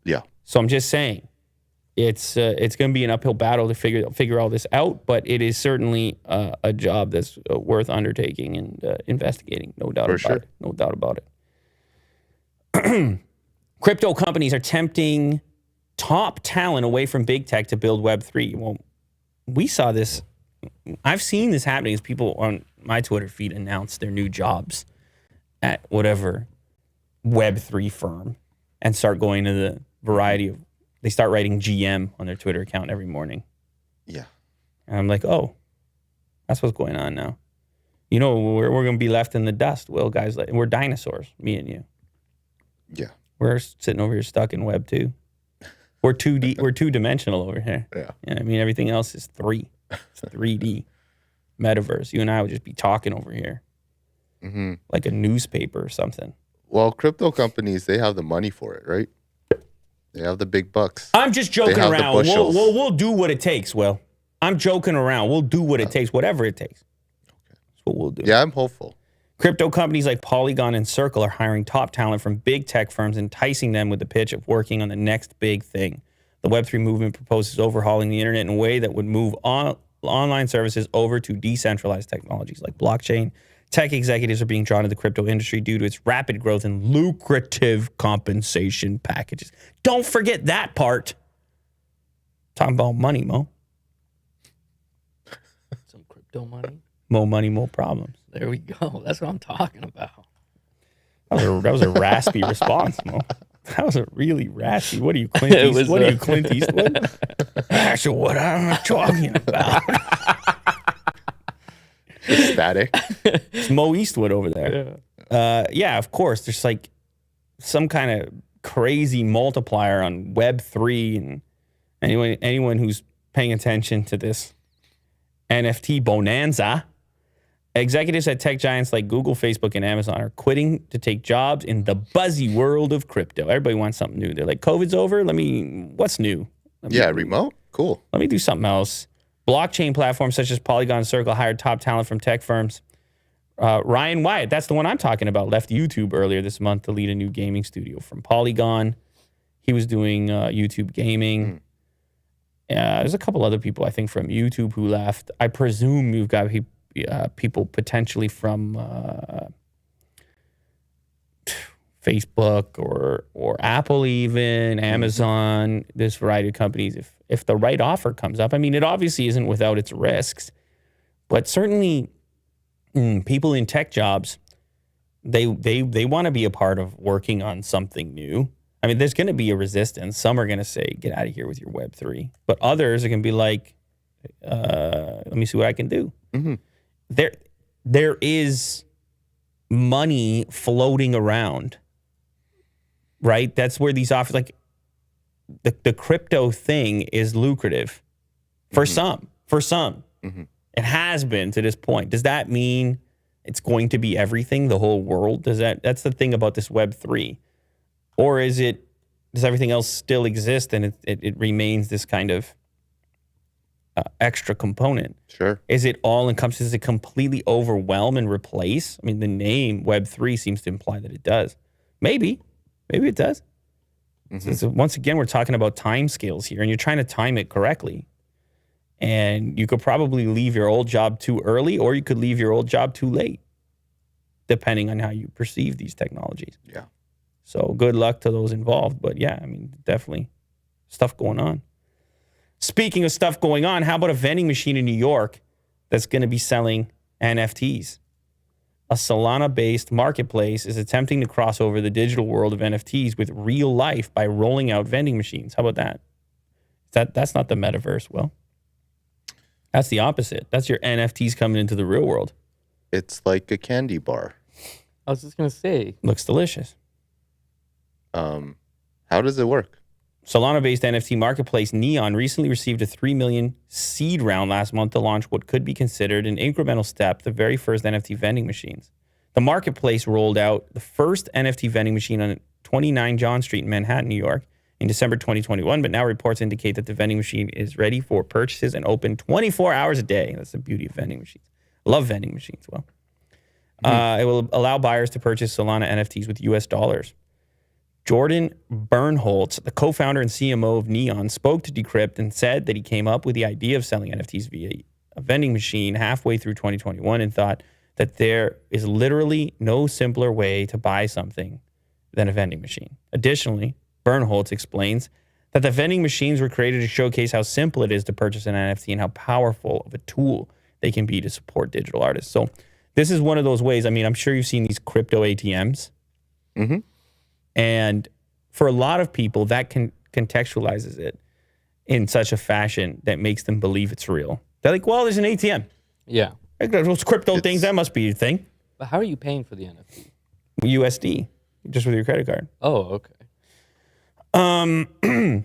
Yeah. So I'm just saying, it's going to be an uphill battle to figure all this out, but it is certainly a job that's worth undertaking and investigating. No doubt about it. No doubt about it. Crypto companies are tempting top talent away from big tech to build Web3. Well, we saw this. I've seen this happening as people on my Twitter feed announce their new jobs at whatever Web3 firm and start going to the variety of, they start writing GM on their Twitter account every morning. Yeah. And I'm like, oh, that's what's going on now. You know, we're going to be left in the dust. Well, guys, we're dinosaurs, me and you. Yeah. We're sitting over here stuck in Web 2. We're 2D. We're two-dimensional over here. Yeah. I mean, everything else is 3. It's 3D. Metaverse. You and I would just be talking over here. Mm-hmm. Like a newspaper or something. Well, crypto companies, they have the money for it, right? They have the big bucks. I'm just joking around. We'll do what it takes, Will. I'm joking around. We'll do what it takes, whatever it takes. Okay. That's what we'll do. Yeah, I'm hopeful. Crypto companies like Polygon and Circle are hiring top talent from big tech firms, enticing them with the pitch of working on the next big thing. The Web3 movement proposes overhauling the internet in a way that would move online services over to decentralized technologies like blockchain. Tech executives are being drawn to the crypto industry due to its rapid growth and lucrative compensation packages. Don't forget that part. Talking about money, Mo. Some crypto money. More money, more problems. There we go. That's what I'm talking about. That was a raspy response, Mo. That was a really raspy. What are you, Clint Eastwood? What are you, Clint Eastwood? That's what I'm talking about. Static. It's Mo Eastwood over there. Yeah, of course. There's like some kind of crazy multiplier on Web3, and anyone who's paying attention to this NFT bonanza. Executives at tech giants like Google, Facebook, and Amazon are quitting to take jobs in the buzzy world of crypto. Everybody wants something new. They're like, COVID's over. What's new? Remote? Cool. Let me do something else. Blockchain platforms such as Polygon and Circle hired top talent from tech firms. Ryan Whhite, that's the one I'm talking about, left YouTube earlier this month to lead a new gaming studio from Polygon. He was doing YouTube gaming. There's a couple other people, I think, from YouTube who left. I presume you've got people potentially from Facebook or Apple, even Amazon, this variety of companies, if the right offer comes up. I mean, it obviously isn't without its risks, but certainly people in tech jobs, they want to be a part of working on something new. I mean, there's going to be a resistance. Some are going to say, get out of here with your Web3. But others are going to be like, let me see what I can do. Mm-hmm. There is money floating around, right? That's where these offers, like the crypto thing is lucrative for some. Mm-hmm. It has been to this point. Does that mean it's going to be everything, the whole world? That's the thing about this Web3. Or does everything else still exist and it remains this kind of extra component? Sure. Is it all encompassing? Does it completely overwhelm and replace? I mean, the name Web3 seems to imply that it does. Maybe it does. Mm-hmm. So once again, we're talking about time scales here, and you're trying to time it correctly. And you could probably leave your old job too early, or you could leave your old job too late, depending on how you perceive these technologies. Yeah. So good luck to those involved. But yeah, I mean, definitely stuff going on. Speaking of stuff going on, how about a vending machine in New York that's going to be selling NFTs? A Solana-based marketplace is attempting to cross over the digital world of NFTs with real life by rolling out vending machines. How about that? That's not the metaverse, Will. That's the opposite. That's your NFTs coming into the real world. It's like a candy bar. I was just gonna say, Looks delicious. How does it work? Solana-based NFT marketplace Neon recently received a $3 million seed round last month to launch what could be considered an incremental step, the very first NFT vending machines. The marketplace rolled out the first NFT vending machine on 29 John Street in Manhattan, New York, in December 2021, but now reports indicate that the vending machine is ready for purchases and open 24 hours a day. That's the beauty of vending machines. Love vending machines, Well, it will allow buyers to purchase Solana NFTs with US dollars. Jordan Bernholtz, the co-founder and CMO of Neon, spoke to Decrypt and said that he came up with the idea of selling NFTs via a vending machine halfway through 2021 and thought that there is literally no simpler way to buy something than a vending machine. Additionally, Bernholtz explains that the vending machines were created to showcase how simple it is to purchase an NFT and how powerful of a tool they can be to support digital artists. So this is one of those ways. I mean, I'm sure you've seen these crypto ATMs. Mm-hmm. And for a lot of people, that contextualizes it in such a fashion that makes them believe it's real. They're like, well, there's an ATM. yeah. Like those crypto things, that must be a thing. But how are you paying for the NFT? USD, just with your credit card. Oh, okay.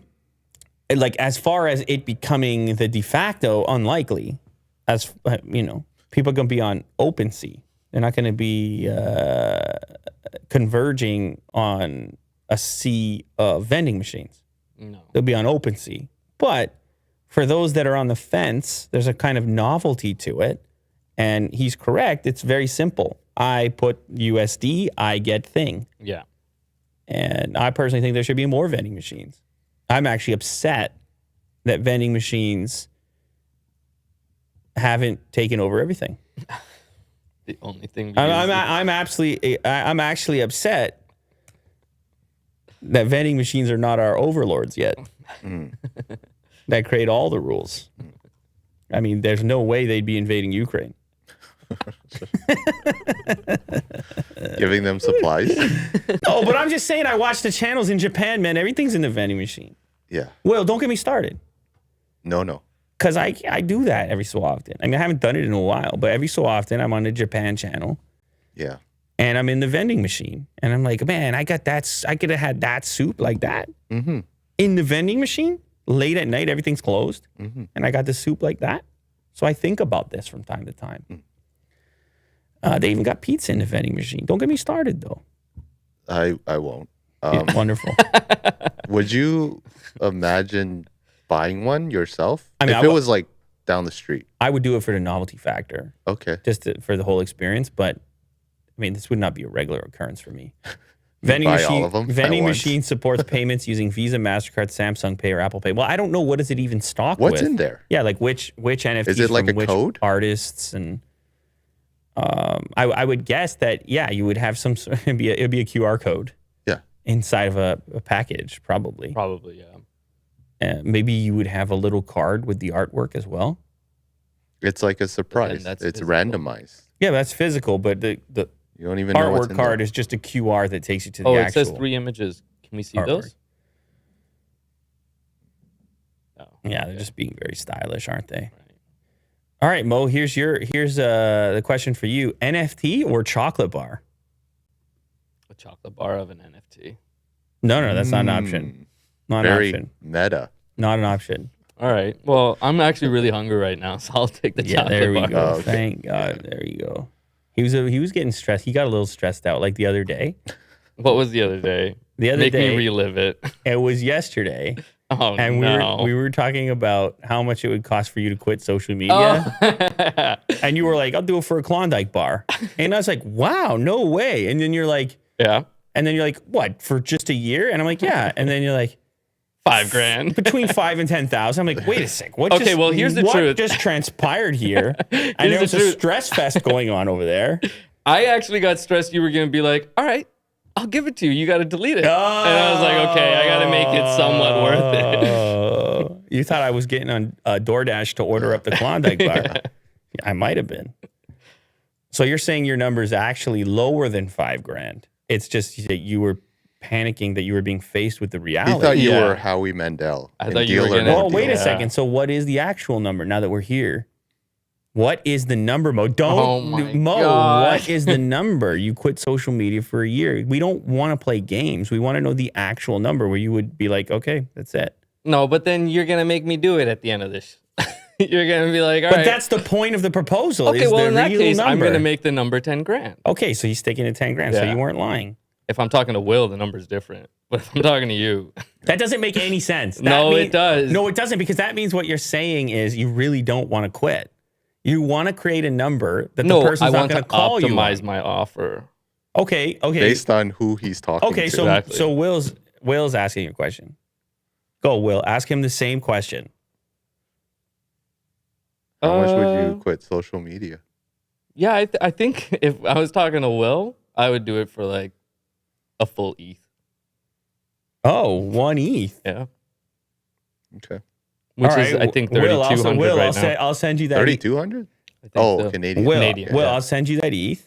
Like as far as it becoming the de facto, unlikely. As people are going to be on OpenSea. They're not going to be converging on a sea of vending machines. No. They'll be on OpenSea. But for those that are on the fence, there's a kind of novelty to it. And he's correct. It's very simple. I put USD, I get thing. Yeah. And I personally think there should be more vending machines. I'm actually upset that vending machines haven't taken over everything. The only thing I'm actually upset that vending machines are not our overlords yet. That create all the rules. I mean, there's no way they'd be invading Ukraine. Giving them supplies? No, but I'm just saying, I watch the channels in Japan, man. Everything's in the vending machine. Yeah. Well, don't get me started. No. Because I do that every so often. I mean, I haven't done it in a while, but every so often I'm on the Japan channel. Yeah. And I'm in the vending machine. And I'm like, man, I could have had that soup like that Mm-hmm. in the vending machine. Late at night, everything's closed. Mm-hmm. And I got the soup like that. So I think about this from time to time. They even got pizza in the vending machine. Don't get me started, though. I won't. Yeah, wonderful. Would you imagine buying one yourself? I mean, if it was like down the street. I would do it for the novelty factor, Okay. just for the whole experience. But I mean, this would not be a regular occurrence for me. Buy all of them Vending at once. machine supports payments using Visa, MasterCard, Samsung Pay, or Apple Pay. Well, I don't know, what does it even stock What's with? in there? Yeah, like which NFTs Is it like from a which code? artists, and I would guess that, yeah, you would have some it'd be a QR code. inside of a package, probably. Probably, yeah. Maybe you would have a little card with the artwork as well. It's like a surprise. that's It's physical. randomized. Yeah, that's physical, but the You don't even know what's artwork in card there. is just a QR that takes you to the Oh, it actual says 3 images. Can we see artwork. those? Oh, Yeah, they're just being very stylish, aren't they? right. All right, Mo, here's the question for you. NFT or chocolate bar? A chocolate bar of an NFT. No, that's not an option. Not an Very option. meta. Not an option. All right. Well, I'm actually really hungry right now, so I'll take the Yeah, chocolate there we bar. go. Oh, okay. Thank God. There you go. He was getting stressed. He got a little stressed out like the other day. What was the other day? The other Make day, me relive it. it was yesterday, Oh, and no. we were talking about how much it would cost for you to quit social media. Oh. And you were like, I'll do it for a Klondike bar. And I was like, wow, no way. And then you're like, Yeah. what, for just a year? And I'm like, yeah. And then you're like, $5,000. between 5 and 10,000. I'm like, wait a sec. What Okay, well, here's the what truth. just transpired here? And there the was a truth. stress fest going on over there. I actually got stressed. You were going to be like, all right, I'll give it to you. You got to delete it. And I was like, okay, I got to make it somewhat worth it. You thought I was getting on DoorDash to order up the Klondike bar. Yeah, I might have been. So you're saying your number is actually lower than $5,000. It's just that you were panicking that you were being faced with the He reality. thought you Yeah. were Howie Mandel. I in thought you were Deal or gonna- No Well, wait Deal. a second. So what is the actual number now that we're here? What is the number, Mo? Oh my Mo, God. what is the number? You quit social media for a year. We don't want to play games. We want to know the actual number where you would be like, okay, that's it. No, but then you're going to make me do it at the end of this. You're going to be like, all But right. that's the point of the proposal. Okay, is well, the in that real case, I'm number. going to make the number $10,000. Okay, so he's sticking to $10,000. So Yeah. you weren't lying. If I'm talking to Will, the number's different. But if I'm talking to you, That doesn't make any sense. That No, it does. No, it doesn't, because that means what you're saying is you really don't want to quit. You want to create a number that no, the I person's not want going to to call you optimize on. my offer. Okay. Based on who he's talking Okay, to. so Exactly. so Will's asking you a question. Go, Will. Ask him the same question. How much would you quit social media? Yeah, I think if I was talking to Will, I would do it for like a full ETH. Oh, 1 ETH. Yeah. Okay. Which All is, right, I think, Will, 3,200 Will, right now. I'll send you that. 3,200? I think Oh, so. Canadian. Will, Canadian. Will, Yeah. I'll send you that ETH.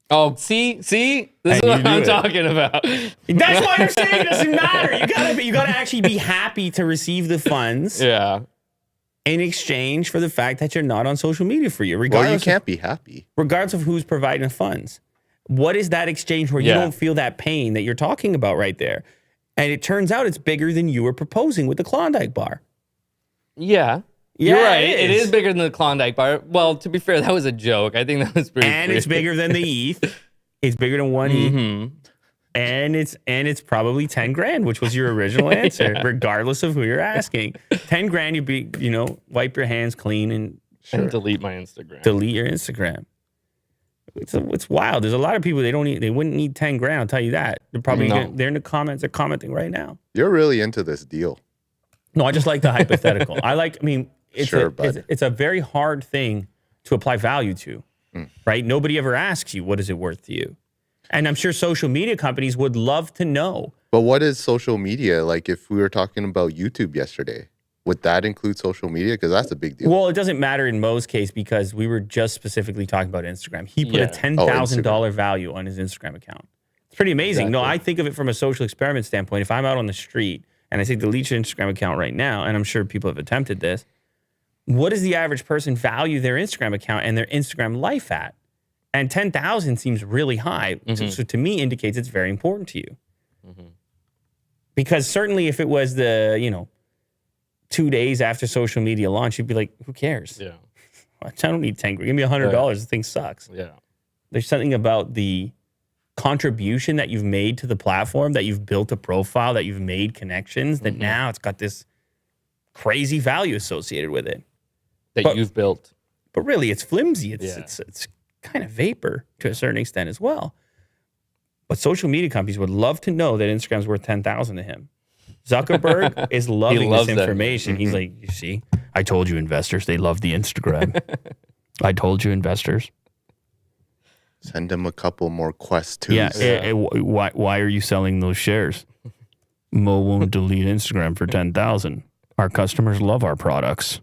Oh, see, this And is you what do I'm it. talking about. That's why you're saying it doesn't matter. You gotta actually be happy to receive the funds Yeah. in exchange for the fact that you're not on social media for you, Well, you regardless can't be happy. regardless of who's providing the funds. What is that exchange where you Yeah. don't feel that pain that you're talking about right there? And it turns out it's bigger than you were proposing with the Klondike bar. Yeah. Yeah, You're right. it It is. is bigger than the Klondike bar. Well, to be fair, that was a joke. I think that was pretty And clear. it's bigger than the ETH. It's bigger than 1 ETH. Mhm. And it's probably 10 grand, which was your original answer, regardless of who you're asking. 10 grand, wipe your hands clean and And delete my Instagram. delete your Instagram. It's wild. There's a lot of people they wouldn't need 10 grand. I'll tell you that. They're probably No. they're in the comments. They're commenting right now. You're really into this deal. No, I just like the hypothetical. It's Sure, a, bud. it's a very hard thing to apply value to, right? Nobody ever asks you, what is it worth to you? And I'm sure social media companies would love to know. But what is social media? Like if we were talking about YouTube yesterday, would that include social media? Because that's a big deal. Well, it doesn't matter in Mo's case because we were just specifically talking about Instagram. He put a Yeah. $10,000 value on his Instagram account. It's pretty amazing. No, Exactly. I think of it from a social experiment standpoint. If I'm out on the street and I say delete your Instagram account right now, and I'm sure people have attempted this, what does the average person value their Instagram account and their Instagram life at? And 10,000 seems really high. So to me, indicates it's very important to you. Because certainly if it was 2 days after social media launch, you'd be like, who cares? Yeah. I don't need 10 grand. Give me $100. This thing sucks. Yeah. There's something about the contribution that you've made to the platform, that you've built a profile, that you've made connections, that now it's got this crazy value associated with it. That But- you've built. But really, it's flimsy. It's Yeah. it's kind of vapor to a certain extent as well. But social media companies would love to know that Instagram's worth 10,000 to him. Zuckerberg is loving loves this that. information. He's like, you see, I told you, investors, they love the Instagram. I told you, investors. Send him a couple more Quest 2s. Yeah. Why are you selling those shares? Mo won't delete Instagram for 10,000. Our customers love our products.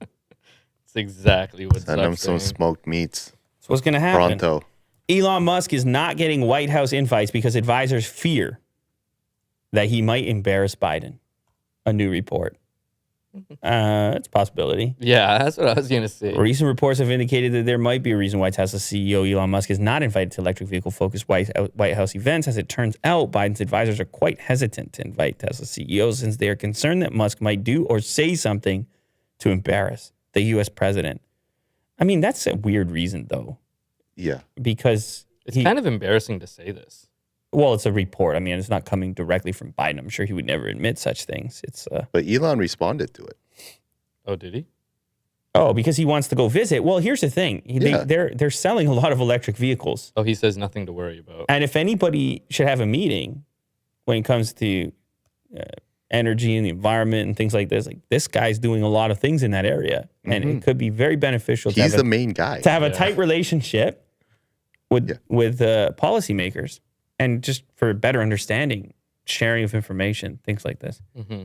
It's exactly what Send him some smoked meats. So what's going to happen? Pronto. Elon Musk is not getting White House invites because advisors fear that he might embarrass Biden. A new report. It's a possibility. Yeah, that's what I was going to say. Recent reports have indicated that there might be a reason why Tesla CEO Elon Musk is not invited to electric vehicle-focused White House events. As it turns out, Biden's advisors are quite hesitant to invite Tesla CEOs since they are concerned that Musk might do or say something to embarrass the U.S. president. I mean, that's a weird reason, though. Yeah. Because it's kind of embarrassing to say this. Well, it's a report. I mean, it's not coming directly from Biden. I'm sure he would never admit such things. But Elon responded to it. Oh, did he? Oh, because he wants to go visit. Well, here's the thing. They're selling a lot of electric vehicles. Oh, he says nothing to worry about. And if anybody should have a meeting when it comes to energy and the environment and things like this guy's doing a lot of things in that area. And it could be very beneficial He's the main guy. To have a tight relationship with policymakers. And just for better understanding, sharing of information, things like this. Mm-hmm.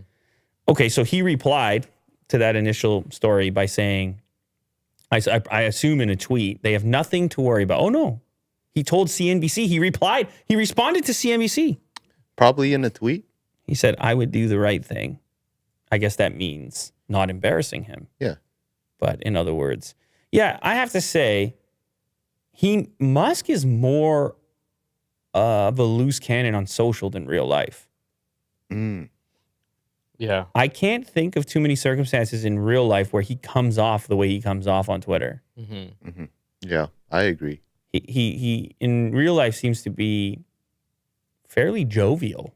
Okay, so he replied to that initial story by saying, I assume in a tweet, they have nothing to worry about. Oh, no. He told CNBC. He responded to CNBC. Probably in a tweet. He said, I would do the right thing. I guess that means not embarrassing him. Yeah. But in other words, yeah, I have to say, Musk is more of a loose cannon on social than real life. Yeah. I can't think of too many circumstances in real life where he comes off the way he comes off on Twitter. Yeah, I agree. He in real life seems to be fairly jovial.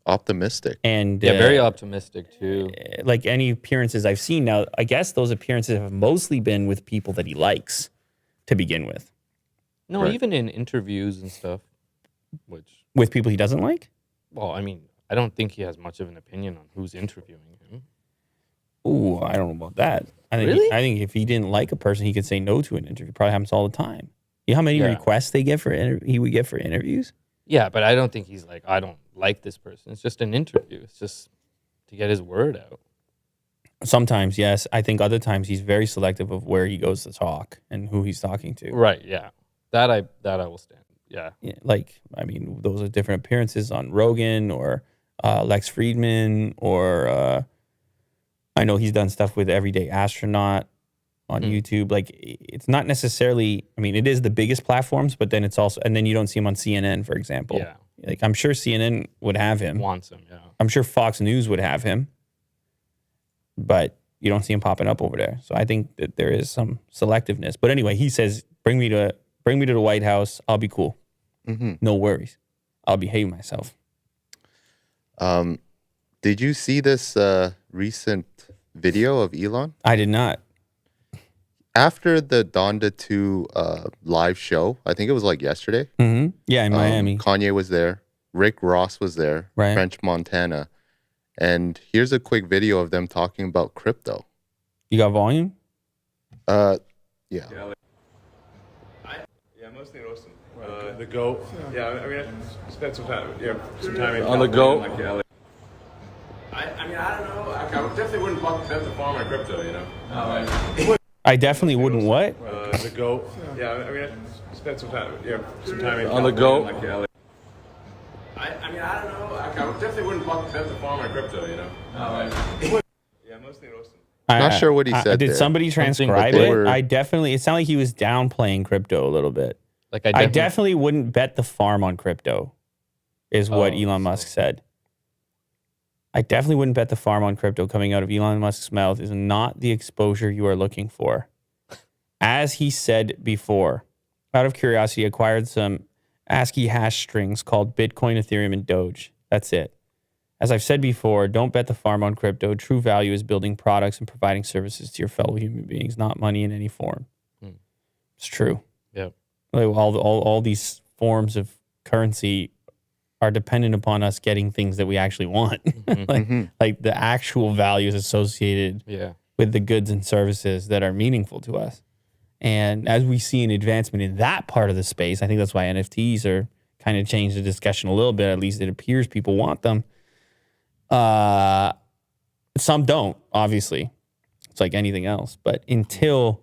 Optimistic. And very optimistic too. Like any appearances I've seen now, I guess those appearances have mostly been with people that he likes to begin with. No, even in interviews and stuff. With people he doesn't like? Well, I mean, I don't think he has much of an opinion on who's interviewing him. Ooh, I don't know about that. I think if he didn't like a person, he could say no to an interview. Probably happens all the time. You know how many requests they get he would get for interviews? Yeah, but I don't think he's like, I don't like this person. It's just an interview. It's just to get his word out. Sometimes, yes. I think other times he's very selective of where he goes to talk and who he's talking to. Right, yeah. That I will stand. Yeah. Like, I mean, those are different appearances on Rogan or Lex Friedman, or I know he's done stuff with Everyday Astronaut on YouTube. Like, it's not necessarily, I mean, it is the biggest platforms, but then it's also, and then you don't see him on CNN, for example. Yeah. Like, I'm sure CNN would have him. Wants him, yeah. I'm sure Fox News would have him, but you don't see him popping up over there. So I think that there is some selectiveness. But anyway, he says, bring me to the White House. I'll be cool. No worries. I'll behave myself. Did you see this recent video of Elon? I did not. After the DONDA 2 live show, I think it was like yesterday. Yeah, in Miami. Kanye was there. Rick Ross was there. Right. French Montana. And here's a quick video of them talking about crypto. You got volume? Yeah. Yeah, mostly in Austin. The goat. Yeah, I mean, I spent some time in On the goat. like LA. I mean, I don't know. I definitely wouldn't bet the farm on crypto, you know? I definitely wouldn't what? The goat. Yeah, I mean, I spent some time in On the goat. like LA. I mean, I don't know. I definitely wouldn't bet the farm on crypto, you know? Yeah, mostly in Austin. Not sure what he said Did there. somebody transcribe they it? were- It sounded like he was downplaying crypto a little bit. Like I definitely wouldn't bet the farm on crypto, is what Elon Musk said. I definitely wouldn't bet the farm on crypto. Coming out of Elon Musk's mouth is not the exposure you are looking for. As he said before, out of curiosity, acquired some ASCII hash strings called Bitcoin, Ethereum, and Doge. That's it. As I've said before, don't bet the farm on crypto. True value is building products and providing services to your fellow human beings, not money in any form. It's true. Yeah. Like all these forms of currency are dependent upon us getting things that we actually want. Like the actual values associated with the goods and services that are meaningful to us. And as we see an advancement in that part of the space, I think that's why NFTs are kind of changed the discussion a little bit. At least it appears people want them. Some don't, obviously. It's like anything else. But until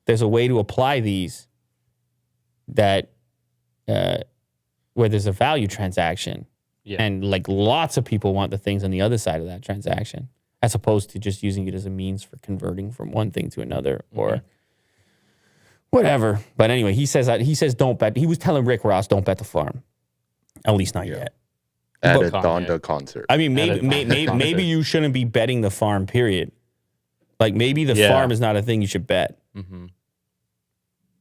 there's a way to apply these that where there's a value transaction, and like lots of people want the things on the other side of that transaction, as opposed to just using it as a means for converting from one thing to another or whatever. But anyway, he says don't bet. He was telling Rick Ross, don't bet the farm. At least not yet. At But- a Donda concert. I mean, maybe you shouldn't be betting the farm, period. Like maybe the farm is not a thing you should bet. Mm-hmm.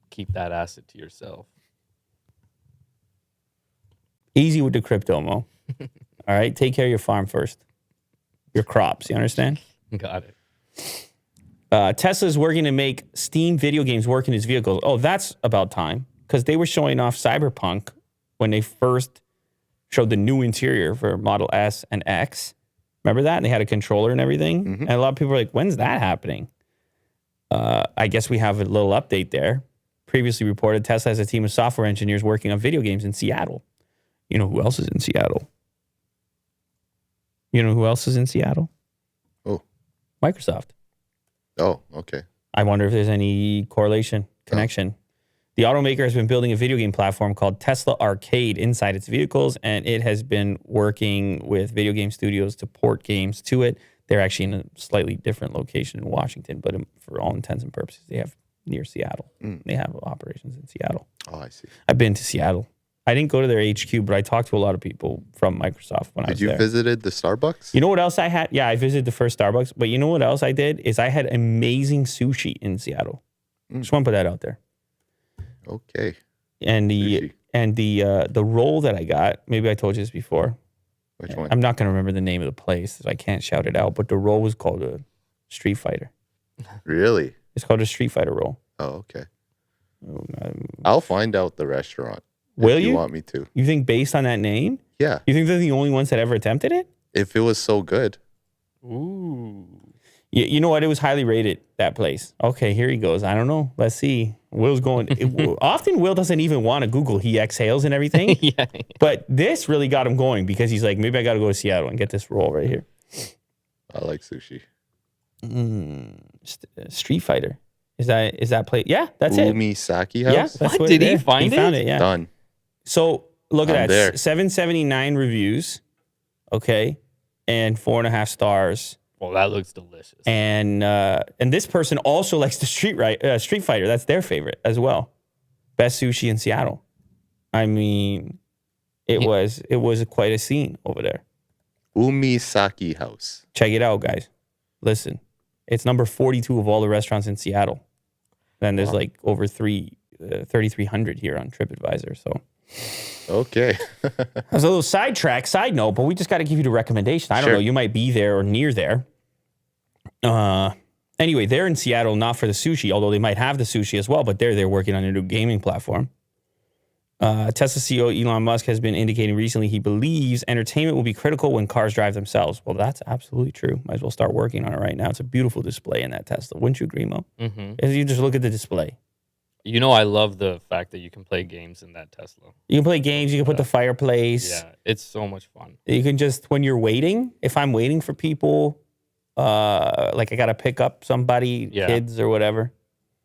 Keep that asset to yourself. Easy with the crypto, Mo. All right? Take care of your farm first. Your crops, you understand? Got it. Tesla's working to make Steam video games work in its vehicles. Oh, that's about time. Because they were showing off Cyberpunk when they first showed the new interior for Model S and X. Remember that? And they had a controller and everything. Mm-hmm. And a lot of people were like, when's that happening? I guess we have a little update there. Previously reported, Tesla has a team of software engineers working on video games in Seattle. You know who else is in Seattle? You know who else is in Seattle? Oh. Microsoft. Oh, okay. I wonder if there's any correlation, connection. The automaker has been building a video game platform called Tesla Arcade inside its vehicles, and it has been working with video game studios to port games to it. They're actually in a slightly different location in Washington, but for all intents and purposes, they have near Seattle. They have operations in Seattle. Oh, I see. I've been to Seattle. I didn't go to their HQ, but I talked to a lot of people from Microsoft when I was there. Did you visited the Starbucks? You know what else I had? Yeah, I visited the first Starbucks, but you know what else I did? Is I had amazing sushi in Seattle. Just want to put that out there. Okay. And Sushi. the roll that I got, maybe I told you this before. Which one? I'm not going to remember the name of the place, so I can't shout it out, but the roll was called a Street Fighter. Really? It's called a Street Fighter roll. Oh, okay. I'll find out the restaurant. Will if you? you want me to? You think based on that name? Yeah. You think they're the only ones that ever attempted it? If it was so good. Ooh. You know what? It was highly rated, that place. Okay, here he goes. I don't know. Let's see. Will's going. Often Will doesn't even want to Google. He exhales and everything. Yeah. But this really got him going because he's like, maybe I got to go to Seattle and get this roll right here. I like sushi. Street Fighter. Is that place? Yeah, that's it. Umisaki House? Yeah, that's What? Did he there. find He found it? it, yeah. Done. So look at I'm that. there. 779 reviews. Okay. And 4.5 stars. Well, that looks delicious. And this person also likes the Street Fighter. That's their favorite as well. Best sushi in Seattle. I mean, it was quite a scene over there. Umisaki House. Check it out, guys. Listen, it's number 42 of all the restaurants in Seattle. Then there's like over 3,300 here on TripAdvisor. So Okay. that's a little side note, but we just got to give you the recommendation. I don't Sure. know. You might be there or near there. Anyway, they're in Seattle, not for the sushi, although they might have the sushi as well, but they're working on a new gaming platform. Tesla CEO Elon Musk has been indicating recently he believes entertainment will be critical when cars drive themselves. Well, that's absolutely true. Might as well start working on it right now. It's a beautiful display in that Tesla. Wouldn't you agree, Mo? Mm-hmm. If you just look at the display. You know, I love the fact that you can play games in that Tesla. You can play games. You can put the fireplace. Yeah, it's so much fun. You can just, when you're waiting, if I'm waiting for people, like I got to pick up somebody, kids or whatever.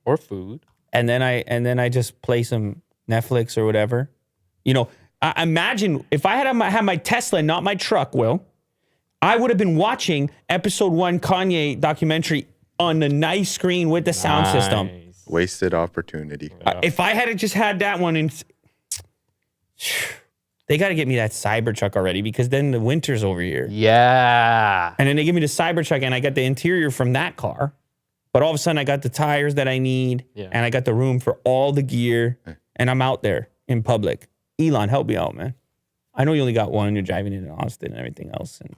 Or food. And then I just play some Netflix or whatever. You know, I imagine if I had my Tesla and not my truck, Will, I would have been watching episode 1 Kanye documentary on the nice screen with the sound system. Wasted opportunity. If I had just had that one, they got to get me that Cybertruck already because then the winter's over here. Yeah. And then they give me the Cybertruck and I got the interior from that car. But all of a sudden I got the tires that I need and I got the room for all the gear and I'm out there in public. Elon, help me out, man. I know you only got one and you're driving it in Austin and everything else. And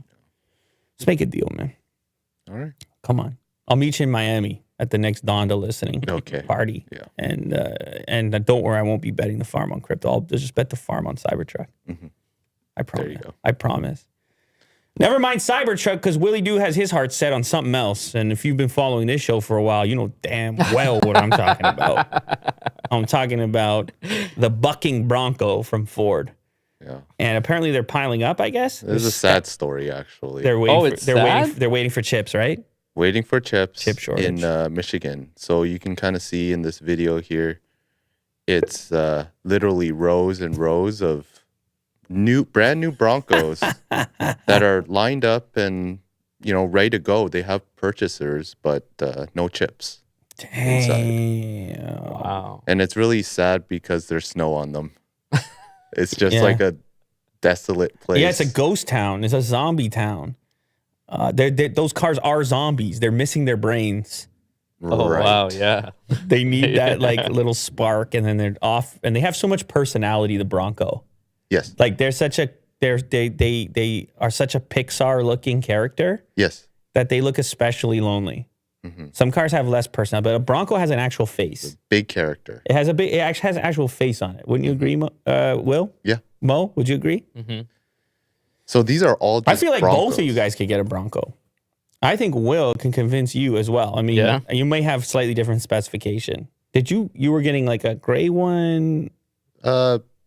let's make a deal, man. All right. Come on. I'll meet you in Miami at the next Donda listening party. Yeah. And don't worry, I won't be betting the farm on crypto. I'll just bet the farm on Cybertruck. Mm-hmm. I promise. There you go. I promise. Never mind Cybertruck, because Willie Doo has his heart set on something else. And if you've been following this show for a while, you know damn well what I'm talking about. I'm talking about the bucking Bronco from Ford. Yeah. And apparently they're piling up, I guess. This is a sad story, actually. They're waiting. it's sad? They're waiting for chips, right? Waiting for chips Chip shortage. in Michigan. So you can kind of see in this video here, it's literally rows and rows of brand new Broncos that are lined up and ready to go. They have purchasers, but no chips. Damn. Wow. And it's really sad because there's snow on them. It's just Yeah. like a desolate place. Yeah, it's a ghost town. It's a zombie town. Those cars are zombies. They're missing their brains. Oh, Right. wow. Yeah. They need that like little spark, and then they're off. And they have so much personality. The Bronco, Yes. like they are such a Pixar looking character Yes. that they look especially lonely. Some cars have less personality, but a Bronco has an actual face. Big character. It actually has an actual face on it. Wouldn't you agree, Will? Yeah. Mo, would you agree? So these are all just I feel like Broncos. both of you guys could get a Bronco. I think Will can convince you as well. I mean, Yeah. you may have slightly different specification. Did you were getting like a gray one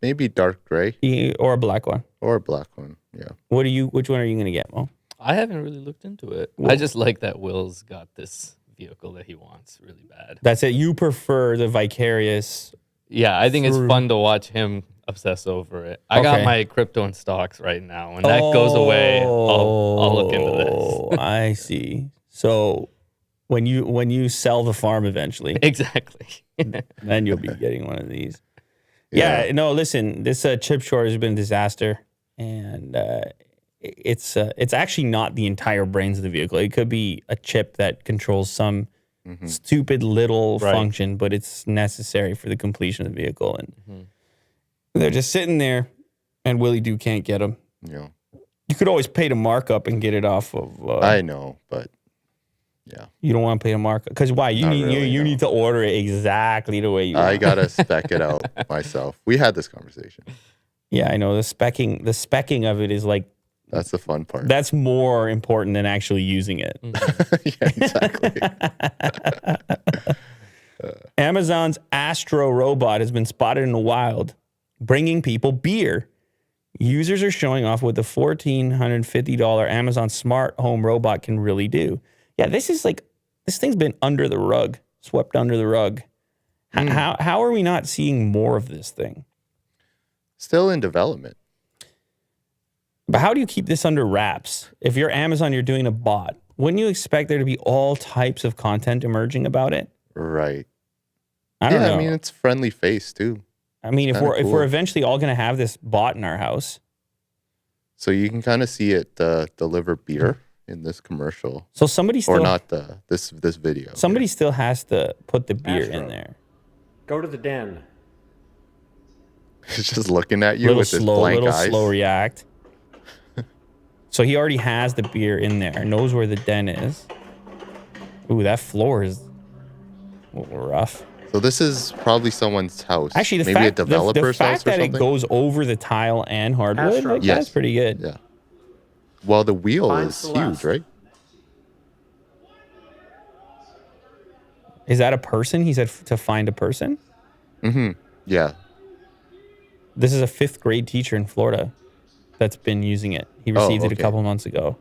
Maybe dark gray or a black one? or a black one. Yeah. Which one are you going to get, Mo? I haven't really looked into it. I just like that Will's got this vehicle that he wants really bad. That's it. You prefer the Vicarious. Yeah, I think it's fun to watch him obsess over it. I got Okay. my crypto in stocks right now. When that goes away, I'll look into this. Oh, I see. So when you sell the farm eventually, Exactly. then you'll be getting one of these. Yeah, no, listen, this chip shortage has been a disaster, and it's actually not the entire brains of the vehicle. It could be a chip that controls some stupid little Right. function, but it's necessary for the completion of the vehicle, and they're just sitting there, and Willie Doo can't get them. Yeah. You could always pay the markup and get it off of. I know, but yeah. You don't want to pay the markup because why? You Not need really, you no. need to order it exactly the way you want. I gotta spec it out myself. We had this conversation. Yeah, I know the specking of it is like That's the fun part. that's more important than actually using it. Yeah, exactly. Amazon's Astro robot has been spotted in the wild, bringing people beer. Users are showing off what the $1,450 Amazon smart home robot can really do. Yeah, this thing's been under the rug, swept under the rug. How are we not seeing more of this thing? Still in development. But how do you keep this under wraps? If you're Amazon, you're doing a bot. Wouldn't you expect there to be all types of content emerging about it? Right. I don't know. I mean, it's friendly face too. if kinda we're cool. eventually all going to have this bot in our house, So you can kind of see it deliver beer in this commercial, so somebody still or not this video. somebody still has to put the beer in Astro. there. Go to the den. It's just looking at you Little with his blank eyes. slow react. So he already has the beer in there, knows where the den is. Ooh, that floor is a little rough. So this is probably someone's house. Actually, the maybe fact, a developer's the fact house or that something. it goes over the tile and hardwood, Astro. like, Yes. that's pretty good. Yeah. Well, the wheel Find is Celeste. huge, right? Is that a person? He said to find a person? Yeah. This is a 5th grade teacher in Florida that's been using it. He received it a okay. couple months ago.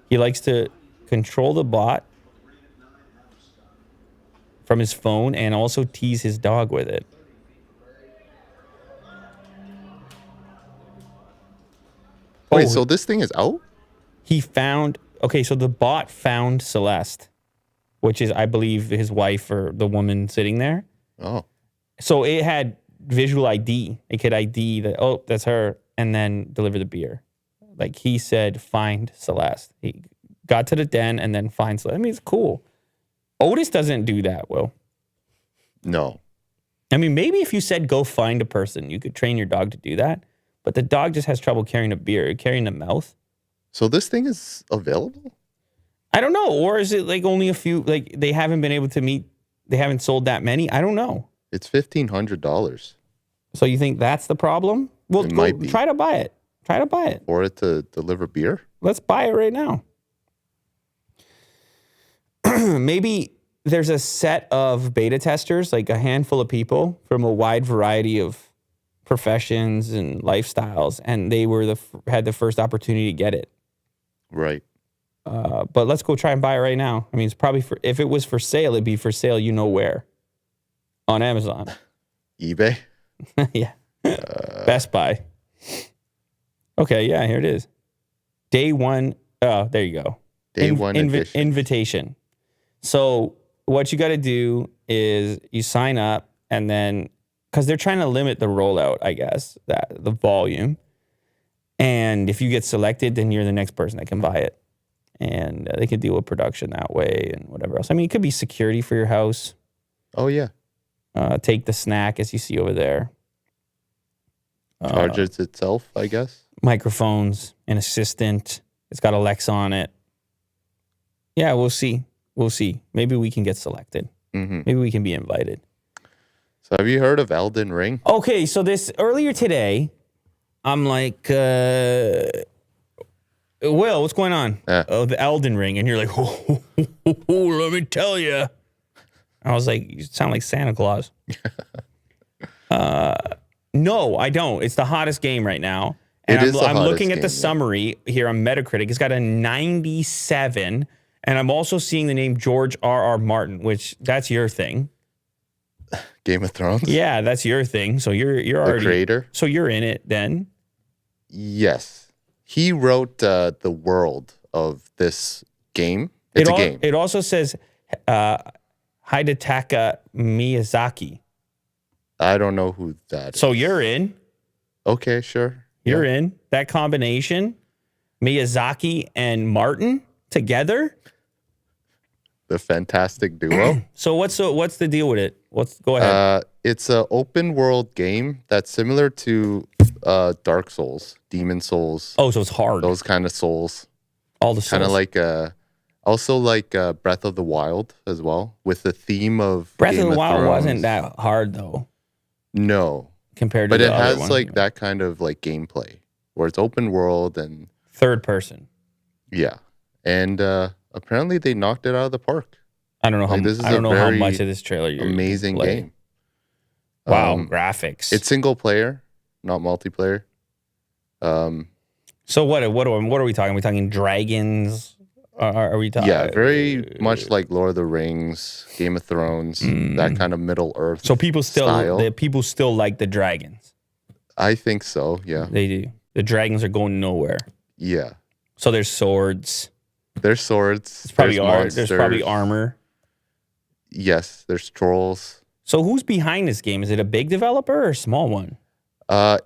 He likes to control the bot from his phone and also tease his dog with it. Wait, Oh. so this thing is out? He found, okay, so the bot found Celeste, which is, I believe, his wife or the woman sitting there. Oh. So it had visual ID. It could ID that, oh, that's her, and then deliver the beer. Like he said, find Celeste. He got to the den and then find Celeste. I mean, it's cool. Otis doesn't do that, Will. No. I mean, maybe if you said go find a person, you could train your dog to do that. But the dog just has trouble carrying a beer, carrying the mouth. So this thing is available? I don't know. Or is it like only a few, like they haven't been able to meet, they haven't sold that many? I don't know. It's $1,500. So you think that's the problem? Well, It go, might be. try to buy it. Try to buy it. For it to deliver beer? Let's buy it right now. Maybe there's a set of beta testers, like a handful of people from a wide variety of professions and lifestyles, and they were had the first opportunity to get it. Right. But let's go try and buy it right now. I mean, it's probably if it was for sale, it'd be for sale, you know where? On Amazon. eBay? Yeah. Best Buy. Okay, yeah, here it is. Day one. Oh, there you go. Day one edition. Invitation. So what you got to do is you sign up, and then because they're trying to limit the rollout, I guess, the volume. And if you get selected, then you're the next person that can buy it. And they can deal with production that way and whatever else. I mean, it could be security for your house. Oh, yeah. Take the snack as you see over there. Charges itself, I guess. Microphones, an assistant. It's got Alexa on it. Yeah, we'll see. We'll see. Maybe we can get selected. Mm-hmm. Maybe we can be invited. So have you heard of Elden Ring? Okay, so this earlier today, I'm like, Will, what's going on? Yeah. Oh, the Elden Ring. And you're like, let me tell you. I was like, you sound like Santa Claus. No, I don't. It's the hottest game right now. And I'm looking at the summary here on Metacritic. It's got a 97. And I'm also seeing the name George R.R. Martin, which that's your thing. Game of Thrones? Yeah, that's your thing. So you're already the creator. So you're in it then? Yes. He wrote the world of this game. It's a game. It also says Hidetaka Miyazaki. I don't know who that is. So you're in. Okay, sure. You're in. That combination, Miyazaki and Martin together. The fantastic duo. So what's the deal with it? Go ahead. It's an open world game that's similar to Dark Souls, Demon Souls. Oh, so it's hard. Those kind of souls. All the souls. Kind of like also like Breath of the Wild as well, with the theme of Breath Game of the Wild Thrones. wasn't that hard though. No. Compared to but the it other has one. like that kind of like gameplay where it's open world and third person. Yeah. And apparently they knocked it out of the park. I don't know how much of this trailer you're amazing game. Wow, graphics. It's single player, not multiplayer. So what are we talking? Are we talking dragons? Are we talking? Yeah, very much like Lord of the Rings, Game of Thrones, that kind of Middle Earth. So people style. People still like the dragons. I think so. Yeah, they do. The dragons are going nowhere. Yeah. So there's swords. There's swords. There's probably armor. Yes, there's trolls. So who's behind this game? Is it a big developer or a small one?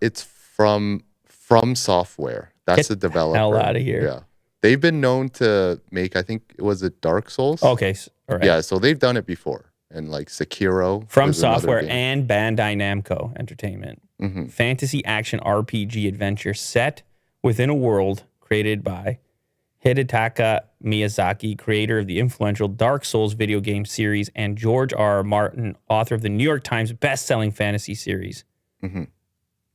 It's from Software. That's the developer. Hell out of here. Yeah. They've been known to make, I think, was it Dark Souls? Okay. All right. Yeah, so they've done it before. And like Sekiro. From Software and Bandai Namco Entertainment. Mm-hmm. Fantasy action RPG adventure set within a world created by Hidetaka Miyazaki, creator of the influential Dark Souls video game series, and George R.R. Martin, author of the New York Times best-selling fantasy series. Mm-hmm.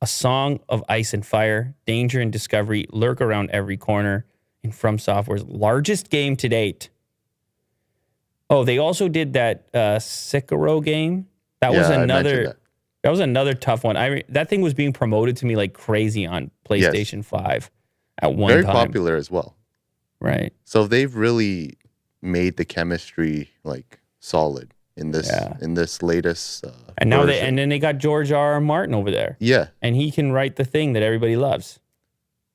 A Song of Ice and Fire, danger and discovery lurk around every corner in From Software's largest game to date. Oh, they also did that Sekiro game. That was another tough one. That thing was being promoted to me like crazy on PlayStation 5 at one time. Very popular as well. Right. So they've really made the chemistry like solid in this latest and now version. then they got George R.R. Martin over there. Yeah. And he can write the thing that everybody loves.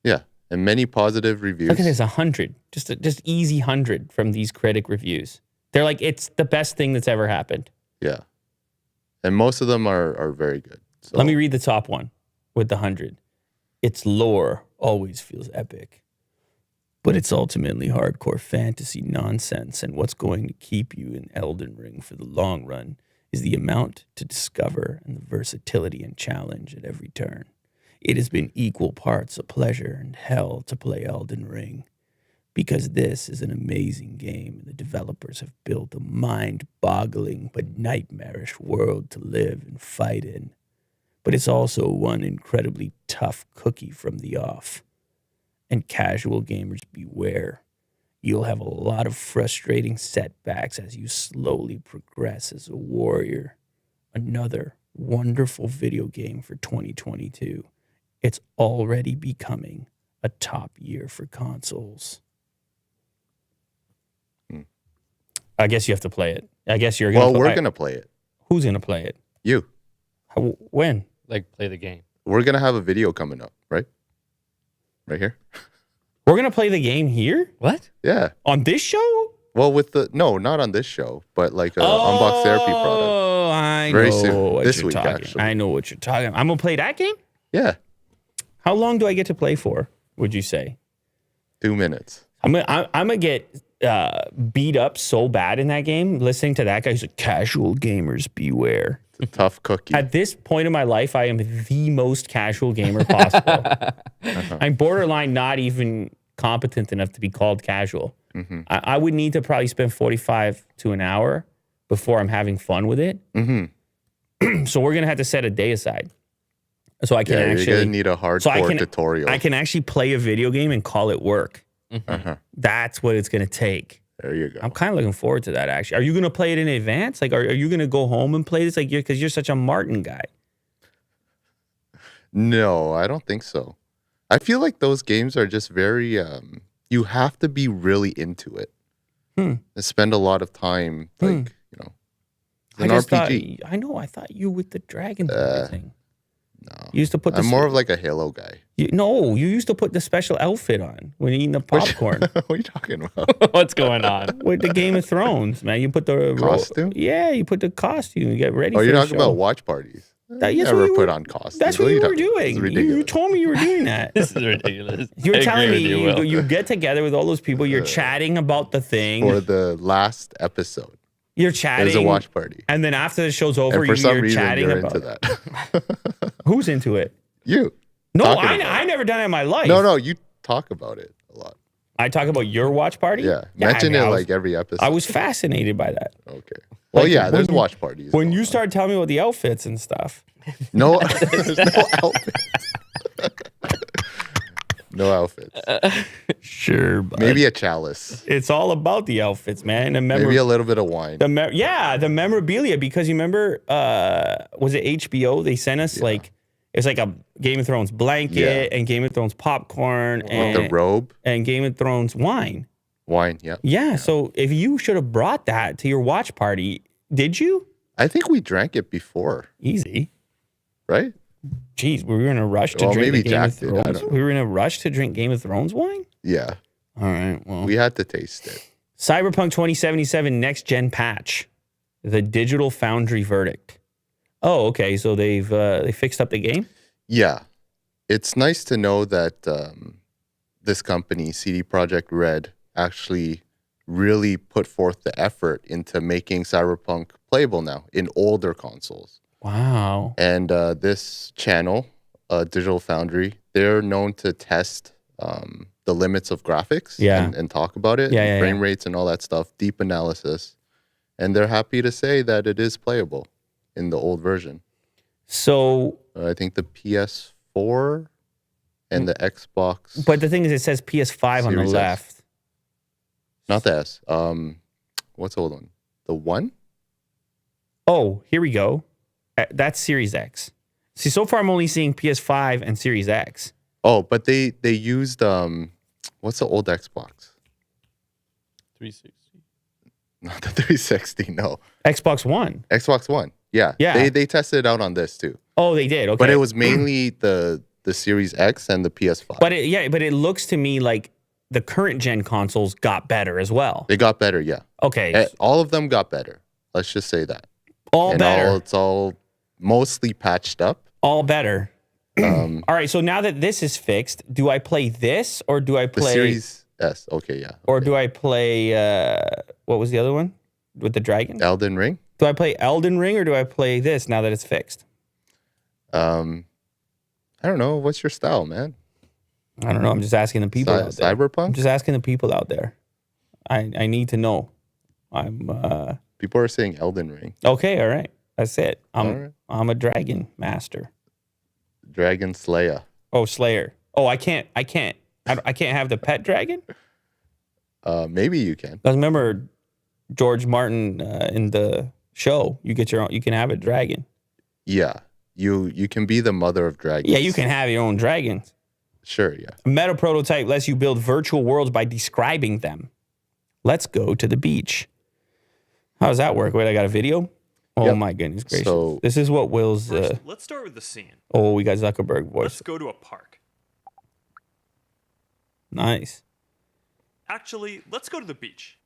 Yeah. And many positive reviews. Look at this, 100. Just easy 100 from these critic reviews. They're like, it's the best thing that's ever happened. Yeah. And most of them are very good. So. Let me read the top one with the 100. Its lore always feels epic, but it's ultimately hardcore fantasy nonsense, and what's going to keep you in Elden Ring for the long run is the amount to discover and the versatility and challenge at every turn. It has been equal parts a pleasure and hell to play Elden Ring, because this is an amazing game and the developers have built a mind-boggling but nightmarish world to live and fight in. but it's also one incredibly tough cookie from the off. And casual gamers beware. You'll have a lot of frustrating setbacks as you slowly progress as a warrior. Another wonderful video game for 2022. It's already becoming a top year for consoles. I guess you have to play it. I guess you're going to Well, we're going to play it. Who's going to play it? You. When? Like, play the game. We're going to have a video coming up, right? Right here? We're going to play the game here? What? Yeah. On this show? Well, no, not on this show, but like a Unbox Therapy product. Oh, I Very know soon. what This you're week, talking. actually. I know what you're talking about. I'm going to play that game? Yeah. How long do I get to play for, would you say? 2 minutes. I'm gonna get beat up so bad in that game listening to that guy who's like, casual gamers beware. It's a tough cookie. At this point in my life, I am the most casual gamer possible. I'm borderline not even competent enough to be called casual. Mm-hmm. I would need to probably spend 45 to an hour before I'm having fun with it. Mm-hmm. So we're gonna have to set a day aside. So I can You're actually going to need a hardcore tutorial. I can actually play a video game and call it work. Uh-huh. That's what it's gonna take. There you go. I'm kind of looking forward to that, actually. Are you going to play it in advance? Like, are you going to go home and play this? Like, because you're such a Martin guy. No, I don't think so. I feel like those games are just very, you have to be really into it. And spend a lot of time, like, you know, an RPG. I know. I thought you with the dragons and everything. No. You used to put the I'm more of like a Halo guy. you used to put the special outfit on when you're eating the popcorn. What are you talking about? What's going on? With the Game of Thrones, man. You put the Costume? Yeah, you put the costume. You get ready Oh, for you're the talking show. about watch parties. Yes, Never we put were- on costumes. That's what are you were talking about? doing. It's You ridiculous. told me you were doing that. This is ridiculous. You were I telling agree me with you, Will. you get together with all those people. You're chatting about the thing. For the last episode, You're it chatting. was a watch party. And then after the show's over, And for some you're reason, chatting you're about into it. that. Who's into it? You. No, Talking about I never done it in my life. No, you talk about it a lot. I talk about your watch party? Yeah. Mention I it was- like every episode. I was fascinated by that. Okay. Well, Like, yeah, there's when- watch parties. When going you on. started telling me about the outfits and stuff. No, there's no outfits. No outfits. Sure, but Maybe a chalice. it's all about the outfits, man. The Maybe a little bit of wine. the memorabilia, because you remember, was it HBO? They sent us like, it's like a Game of Thrones blanket and Game of Thrones popcorn and The robe, and Game of Thrones wine. wine. Yeah. Yeah, so if you should have brought that to your watch party, did you? I think we drank it before, Easy. right? Jeez, we were in a rush to Well, drink maybe the Game of Jack did, I Thrones. don't We were in a rush to drink Game of Thrones wine? Yeah. All right, well. We had to taste it. Cyberpunk 2077 next gen patch. The Digital Foundry verdict. Oh, okay. So they fixed up the game? Yeah. It's nice to know that this company, CD Projekt Red, actually really put forth the effort into making Cyberpunk playable now in older consoles. Wow. And this channel, Digital Foundry, they're known to test the limits of graphics and talk about it, Yeah, frame rates and all that stuff, deep analysis. And they're happy to say that it is playable in the old version. So, I think the PS4 and the Xbox. but the thing is, it says PS5 on the Series X. left. Not the S. What's the old one? The one? Oh, here we go. That's Series X. See, so far I'm only seeing PS5 and Series X. Oh, but they used what's the old Xbox? 360. Not the 360. No, Xbox One. Xbox One. Yeah. Yeah. They tested it out on this too, Oh, they did. Okay. but it was mainly the Series X and the PS5. But it looks to me like the current gen consoles got better as well. They got better. Yeah. Okay. All of them got better. Let's just say that. All And better. it's all mostly patched up. All better. All right. So now that this is fixed, do I play this or do I The play Series S. Okay. Yeah. or do I play what was the other one with the dragon? Elden Ring. Do I play Elden Ring or do I play this now that it's fixed? I don't know. What's your style, man? I don't know. I'm just asking the people out there. I'm Cyberpunk? just asking the people out there. I need to know. I'm People are saying Elden Ring. okay. All right. That's it. All right. I'm a dragon master. Dragon Slayer. Oh, Slayer. Oh, I can't have the pet dragon? Maybe you can. Because remember George Martin in the show, you can have a dragon. Yeah. You can be the mother of dragons. Yeah, you can have your own dragons. Sure, yeah. A meta prototype lets you build virtual worlds by describing them. Let's go to the beach. How does that work? Wait, I got a video? Oh Yep. my goodness gracious. So- this is what Will's Let's start with the scene. oh, we got Zuckerberg voice. Let's go to a park. Nice. Actually, let's go to the beach.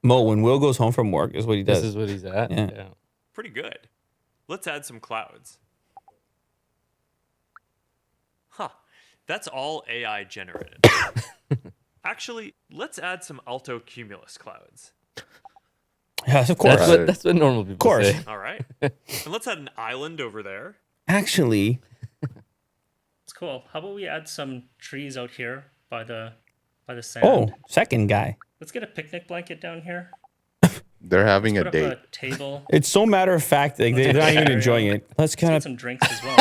Mo, when Will goes home from work is what he does. This is what he's at. Yeah. Yeah. Pretty good. Let's add some clouds. Huh. That's all AI generated. Actually, let's add some alto cumulus clouds. Yes, of course. That's what normal people course. say. All right. And let's add an island over there. Actually, It's cool. How about we add some trees out here by the sand? oh, second guy. Let's get a picnic blanket down here. They're having Put a up date. a table. It's so matter of fact, like, they're not even enjoying it. Let's Get get some drinks as well.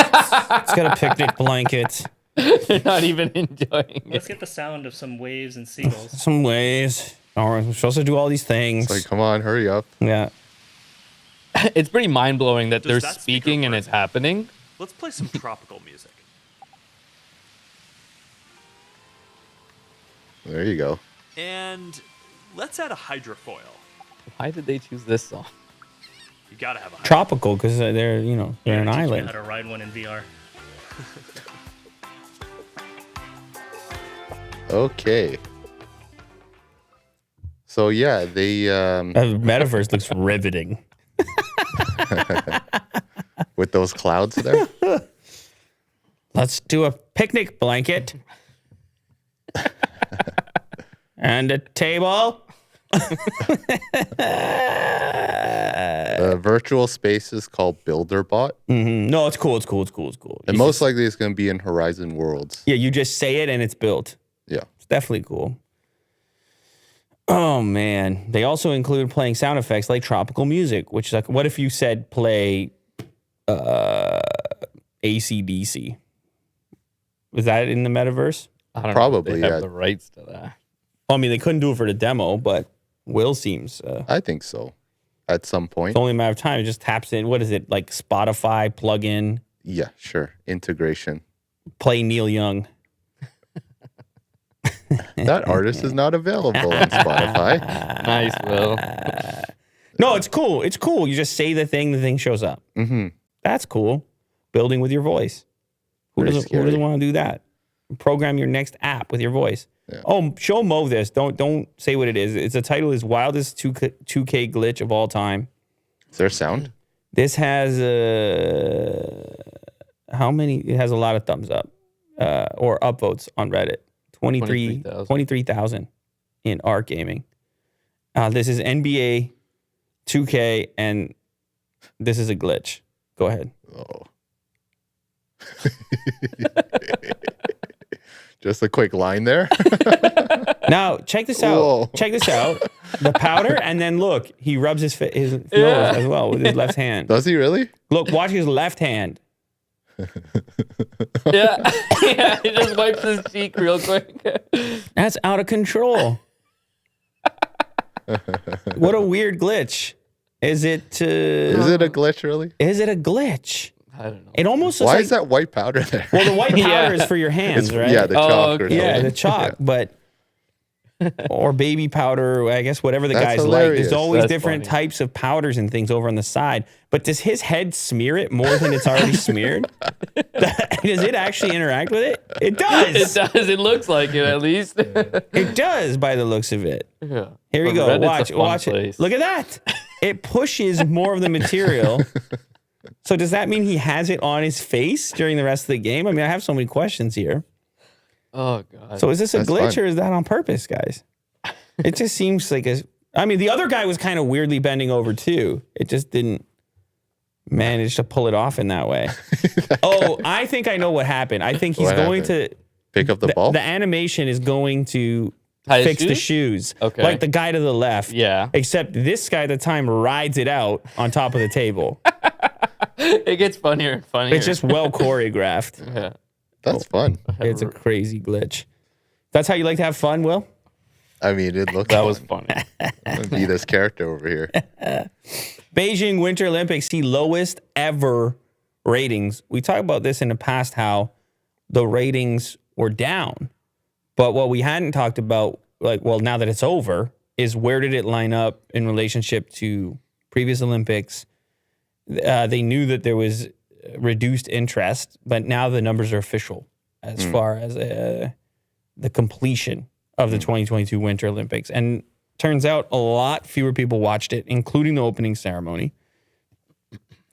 a picnic blanket, They're not even enjoying it. Let's get the sound of some waves and seagulls. some ways. Oh, we're supposed to do all these things. It's like, come on, hurry up. Yeah. It's pretty mind blowing that Does they're that speaker speaking and work? it's happening. Let's play some tropical music. There you go. And let's add a hydrofoil. Why did they choose this song? You gotta have a hydrofoil. Tropical, because they're, they're an Teach me island. how to ride one in VR. Okay. So yeah, they Metaverse looks riveting. with those clouds there. Let's do a picnic blanket and a table. The virtual space is called BuilderBot, No, it's cool. It's cool. It's cool. It's cool. and You most just- likely it's going to be in Horizon Worlds. yeah, you just say it and it's built. Yeah. It's definitely cool. Oh man, they also include playing sound effects like tropical music, which is like, what if you said play AC/DC? Was that in the metaverse? I don't know Probably, if they have yeah. the rights to that. I mean, they couldn't do it for the demo, but Will seems I think so. At some point. it's only a matter of time. It just taps in. What is it, like Spotify plugin? Yeah, sure. Integration. Play Neil Young. That artist is not available on Spotify. Nice, Will. No, it's cool. It's cool. You just say the thing shows up. Mm-hmm. That's cool. Building with your voice. Who Very doesn't scary. want to do that? Program your next app with your voice. Yeah. Oh, show Mo this. Don't say what it is. It's the title is wildest 2K glitch of all time. Is there sound? This has how many? It has a lot of thumbs up or upvotes on Reddit. 23,000 in Arc Gaming. This is NBA 2K, and this is a glitch. Go ahead. Oh. Just a quick line there. Now, check this out. Whoa. Check this out. The powder, and then look, he rubs his nose as well with his left hand. Does he really? Look, watch his left hand. Yeah. Yeah, he just wipes his cheek real quick. That's out of control. What a weird glitch. Is it Is it a glitch, really? is it a glitch? I don't know. It almost looks Why like, is that white powder there? well, the white powder Yeah. is for your hands, right? Yeah, the Oh, chalk or okay. Yeah, something. the chalk, but or baby powder, I guess whatever the That's guys like. hilarious. There's always That's different funny. types of powders and things over on the side. But does his head smear it more than it's already smeared? Does it actually interact with it? It It does. does. It looks like it, at least. It does by the looks of it. Yeah. Here we But go. Reddit's a Watch fun watch place. it. Look at that. It pushes more of the material. So does that mean he has it on his face during the rest of the game? I mean, I have so many questions here. Oh, God. So is this a That's glitch fun. or is that on purpose, guys? It just seems like I mean, the other guy was kind of weirdly bending over too. It just didn't manage to pull it off in that way. Oh, I think I know what happened. I think he's What going happened? to Pick up the ball? the animation is going to Tie his fix the shoes? shoes. Okay. Like the guy to the left. Yeah. Except this guy at the time rides it out on top of the table. It gets funnier and funnier. It's just well choreographed. Yeah. That's fun. It's a crazy glitch. That's how you like to have fun, Will? I mean, it looked That was funny. I'm gonna be this character over here. Beijing Winter Olympics see lowest ever ratings. We talked about this in the past, how the ratings were down. But what we hadn't talked about, like, well, now that it's over, is where did it line up in relationship to previous Olympics? They knew that there was reduced interest, but now the numbers are official as far as the completion of the 2022 Winter Olympics. And turns out a lot fewer people watched it, including the opening ceremony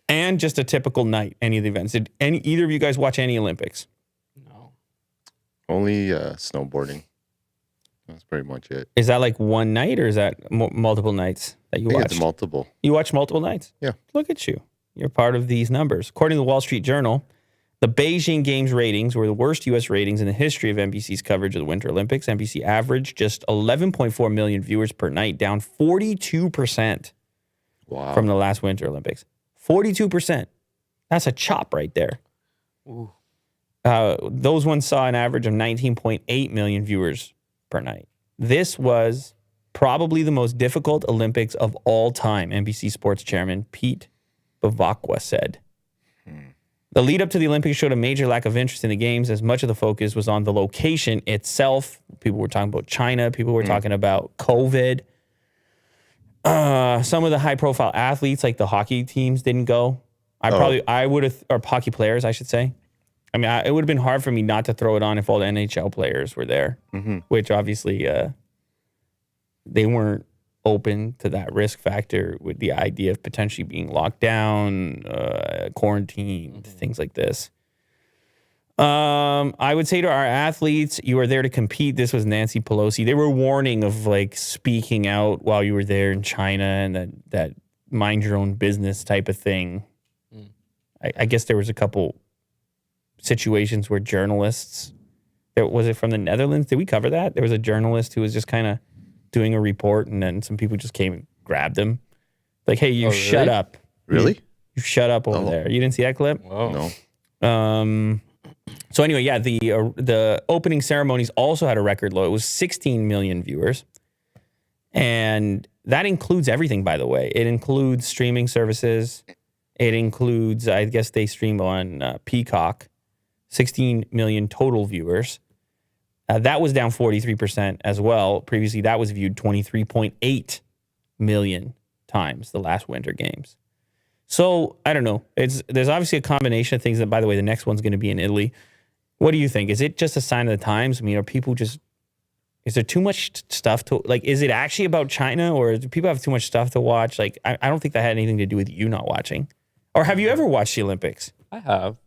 and just a typical night, any of the events. Did either of you guys watch any Olympics? No. Only snowboarding. That's pretty much it. Is that like one night or is that multiple nights that you I think watched? it's multiple. You watch multiple nights? Yeah. Look at you. You're part of these numbers. According to the Wall Street Journal, the Beijing Games ratings were the worst U.S. ratings in the history of NBC's coverage of the Winter Olympics. NBC averaged just 11.4 million viewers per night, down 42% from the last Winter Olympics. 42%. That's a chop right there. Ooh. Those ones saw an average of 19.8 million viewers per night. This was probably the most difficult Olympics of all time, NBC Sports chairman Pete Bavacqua said. The lead up to the Olympics showed a major lack of interest in the games, as much of the focus was on the location itself. People were talking about China. People were talking about COVID. Some of the high profile athletes, like the hockey teams, didn't go. I would have, or hockey players, I should say. I mean, it would have been hard for me not to throw it on if all the NHL players were there, which obviously they weren't open to that risk factor with the idea of potentially being locked down, quarantined, things like this. I would say to our athletes, you are there to compete. This was Nancy Pelosi. They were warning of like speaking out while you were there in China and that mind your own business type of thing. I guess there was a couple situations where journalists, was it from the Netherlands? Did we cover that? There was a journalist who was just kind of doing a report and then some people just came and grabbed him. Like, hey, you shut up. Really? You shut up over there. You didn't see that clip? Whoa. No. So anyway, yeah, the opening ceremonies also had a record low. It was 16 million viewers. And that includes everything, by the way. It includes streaming services. It includes, I guess they stream on Peacock, 16 million total viewers. That was down 43% as well. Previously, that was viewed 23.8 million times, the last Winter Games. So, I don't know. There's obviously a combination of things. That, by the way, the next one's going to be in Italy. What do you think? Is it just a sign of the times? I mean, is there too much stuff to, like, is it actually about China or do people have too much stuff to watch? Like, I don't think that had anything to do with you not watching. Or have you ever watched the Olympics? I have.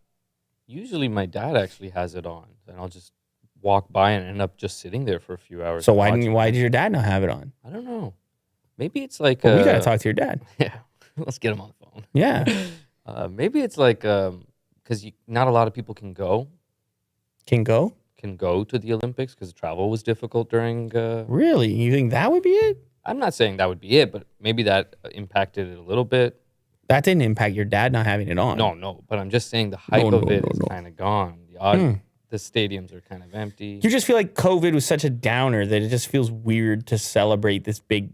Usually my dad actually has it on, and I'll just walk by and end up just sitting there for a few hours. So why did your dad not have it on? I don't know. Maybe it's like... Well, we got to talk to your dad. Yeah. Let's get him on the phone. Yeah. Maybe it's like... Because not a lot of people can go Can go to the Olympics because travel was difficult during... Really? You think that would be it? I'm not saying that would be it, but maybe that impacted it a little bit. That didn't impact your dad not having it on. No. But I'm just saying the hype of it is kind of gone. The stadiums are kind of empty. You just feel like COVID was such a downer that it just feels weird to celebrate this big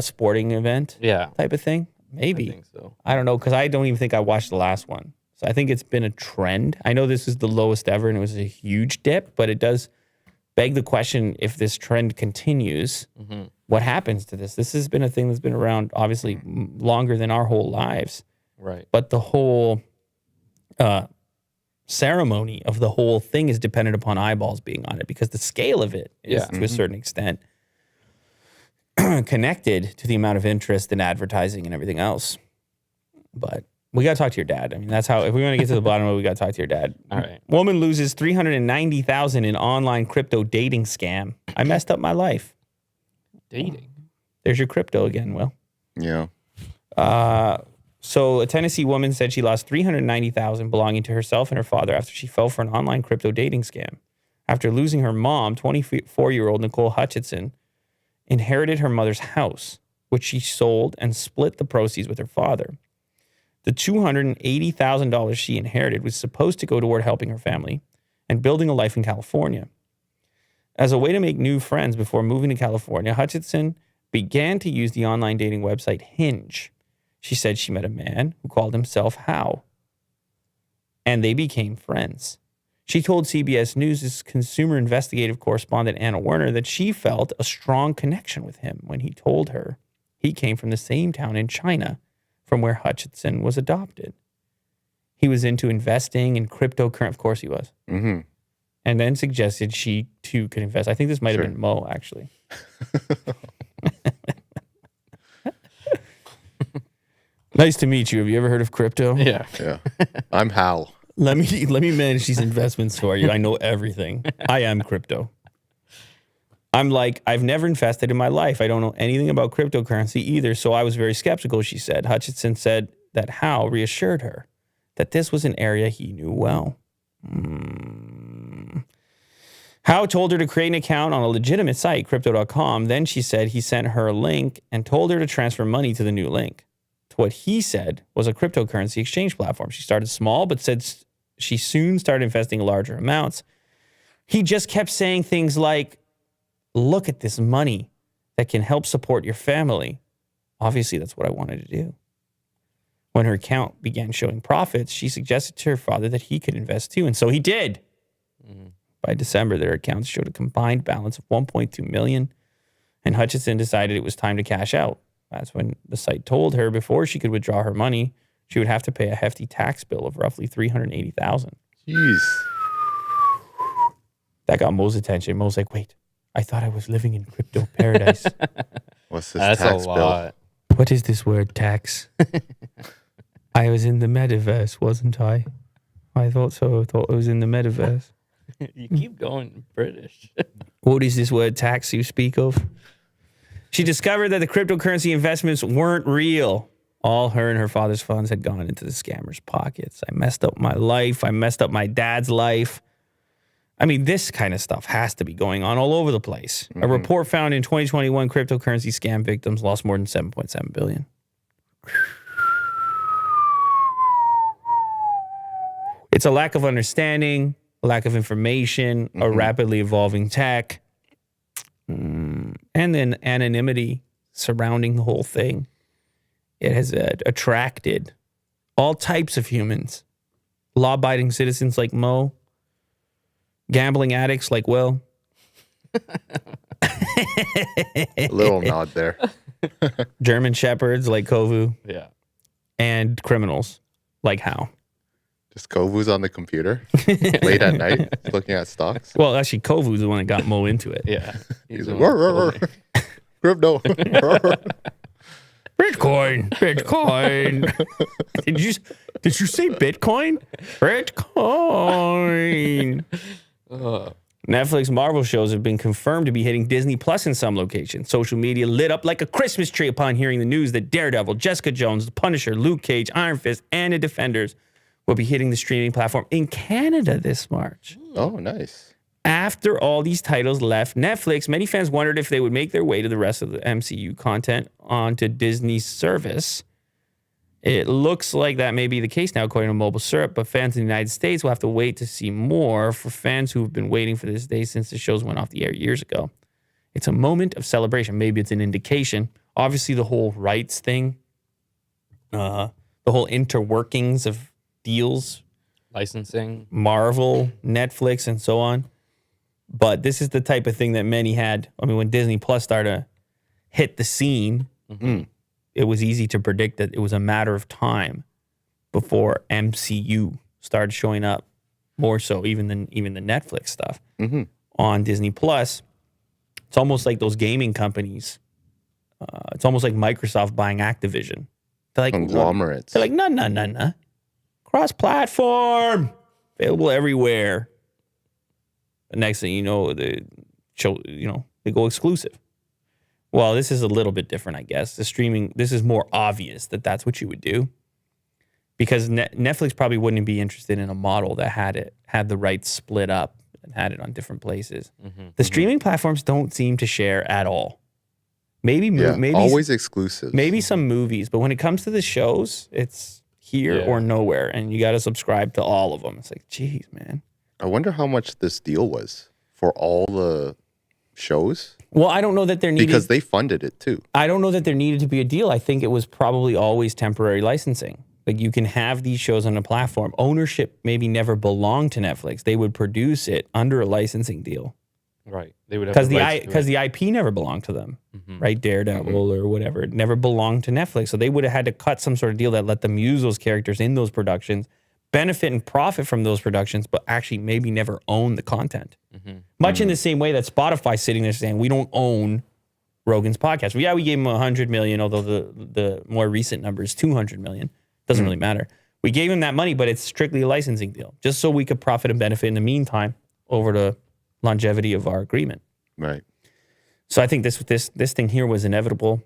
sporting event type of thing. Maybe. I think so. I don't know, because I don't even think I watched the last one. So I think it's been a trend. I know this is the lowest ever and it was a huge dip, but it does beg the question, if this trend continues, what happens to this? This has been a thing that's been around obviously longer than our whole lives. Right. But the whole ceremony of the whole thing is dependent upon eyeballs being on it because the scale of it is to a certain extent connected to the amount of interest in advertising and everything else. But we got to talk to your dad. I mean, that's how, if we want to get to the bottom of it, we got to talk to your dad. All right. Woman loses $390,000 in online crypto dating scam. I messed up my life. Dating. There's your crypto again, Will. Yeah. So a Tennessee woman said she lost $390,000 belonging to herself and her father after she fell for an online crypto dating scam. After losing her mom, 24-year-old Nicole Hutchinson inherited her mother's house, which she sold and split the proceeds with her father. The $280,000 she inherited was supposed to go toward helping her family and building a life in California. As a way to make new friends before moving to California, Hutchinson began to use the online dating website Hinge. She said she met a man who called himself How, and they became friends. She told CBS News' consumer investigative correspondent Anna Werner that she felt a strong connection with him when he told her he came from the same town in China from where Hutchinson was adopted. He was into investing in cryptocurrency. Of course he was. Mm-hmm. And then suggested she too could invest. I think this might have been Mo, actually. Nice to meet you. Have you ever heard of crypto? Yeah. Yeah. I'm Hal. Let me manage these investments for you. I know everything. I am crypto. I'm like, I've never invested in my life. I don't know anything about cryptocurrency either, so I was very skeptical, she said. Hutchinson said that Hal reassured her that this was an area he knew well. Howe told her to create an account on a legitimate site, crypto.com. Then she said he sent her a link and told her to transfer money to the new link. To what he said was a cryptocurrency exchange platform. She started small, but said she soon started investing larger amounts. He just kept saying things like, look at this money that can help support your family. Obviously, that's what I wanted to do. When her account began showing profits, she suggested to her father that he could invest too, and so he did. By December, their accounts showed a combined balance of $1.2 million, and Hutchinson decided it was time to cash out. That's when the site told her before she could withdraw her money, she would have to pay a hefty tax bill of roughly $380,000. Jeez. That got Mo's attention. Mo's like, wait, I thought I was living in crypto paradise. What's this That's tax a bill? lot. What is this word, tax? I was in the metaverse, wasn't I? I thought so. I thought I was in the metaverse. You keep going British. What is this word, tax, you speak of? She discovered that the cryptocurrency investments weren't real. All her and her father's funds had gone into the scammer's pockets. I messed up my life. I messed up my dad's life. I mean, this kind of stuff has to be going on all over the place. A report found in 2021 cryptocurrency scam victims lost more than $7.7 billion. It's a lack of understanding, a lack of information, a rapidly evolving tech, and then anonymity surrounding the whole thing. It has attracted all types of humans. Law-abiding citizens like Mo, gambling addicts like Will. A little nod there. German shepherds like Kovu, Yeah. and criminals like Hal. Just Kovu's on the computer late at night looking at stocks. Well, actually, Kovu's the one that got Mo into it. Yeah. He's the like, one "Rrr, who rrr, told rrr." Crypto. Bitcoin. Did you say Bitcoin? Bitcoin. Netflix Marvel shows have been confirmed to be hitting Disney Plus in some locations. Social media lit up like a Christmas tree upon hearing the news that Daredevil, Jessica Jones, The Punisher, Luke Cage, Iron Fist, and The Defenders will be hitting the streaming platform in Canada this March. Oh, nice. After all these titles left Netflix, many fans wondered if they would make their way to the rest of the MCU content onto Disney's service. It looks like that may be the case now, according to Mobile Syrup, but fans in the United States will have to wait to see more. For fans who have been waiting for this day since the shows went off the air years ago, it's a moment of celebration. Maybe it's an indication. Obviously, the whole rights thing, the whole interworkings of deals, licensing, Marvel, Netflix, and so on. But this is the type of thing that many had. I mean, when Disney Plus started to hit the scene, it was easy to predict that it was a matter of time before MCU started showing up more so even than the Netflix stuff on Disney Plus. It's almost like those gaming companies. It's almost like Microsoft buying Activision. They're like Conglomerates. They're like, no. Cross-platform, available everywhere. The next thing you know, they go exclusive. Well, this is a little bit different, I guess. The streaming, this is more obvious that that's what you would do, because Netflix probably wouldn't be interested in a model that had the rights split up and had it on different places. The streaming platforms don't seem to share at all. Maybe always exclusive. Maybe some movies, but when it comes to the shows, it's here Yeah. or nowhere, and you got to subscribe to all of them. It's like, geez, man. I wonder how much this deal was for all the shows Well, I don't know that there needed. because they funded it too. I don't know that there needed to be a deal. I think it was probably always temporary licensing. Like you can have these shows on a platform. Ownership maybe never belonged to Netflix. They would produce it under a licensing deal Right. They would have because the IP never belonged to them, right? Daredevil or whatever, it never belonged to Netflix. So they would have had to cut some sort of deal that let them use those characters in those productions, benefit and profit from those productions, but actually maybe never own the content. Much in the same way that Spotify's sitting there saying we don't own Rogan's podcast. Yeah, we gave him 100 million, although the more recent number is 200 million. Doesn't really matter. We gave him that money, but it's strictly a licensing deal, just so we could profit and benefit in the meantime over the longevity of our agreement. Right. So I think this thing here was inevitable,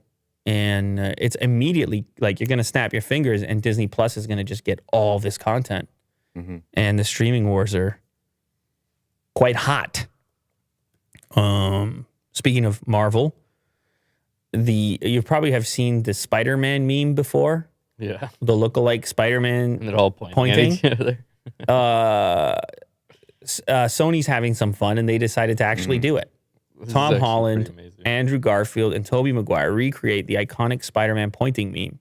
and it's immediately like you're going to snap your fingers, and Disney Plus is going to just get all this content, and the streaming wars are quite hot. Speaking of Marvel, you probably have seen the Spider-Man meme before. Yeah. The lookalike Spider-Man And they're all pointing. At each other. Sony's having some fun, and they decided to actually do it. This is Tom actually Holland, pretty amazing. Andrew Garfield, and Tobey Maguire recreate the iconic Spider-Man pointing meme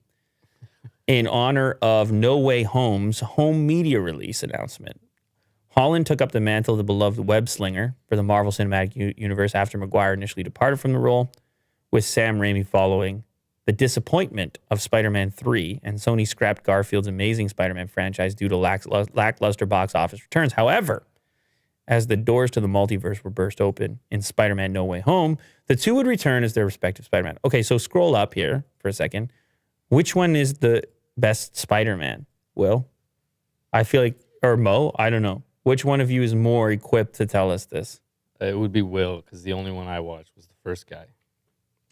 in honor of No Way Home's home media release announcement. Holland took up the mantle of the beloved web slinger for the Marvel Cinematic Universe after Maguire initially departed from the role, with Sam Raimi following the disappointment of Spider-Man 3, and Sony scrapped Garfield's amazing Spider-Man franchise due to lackluster box office returns. However, as the doors to the multiverse were burst open in Spider-Man No Way Home, the two would return as their respective Spider-Man. Okay, so scroll up here for a second. Which one is the best Spider-Man? Will? I feel like, or Mo, I don't know. Which one of you is more equipped to tell us this? It would be Will, because the only one I watched was the first guy.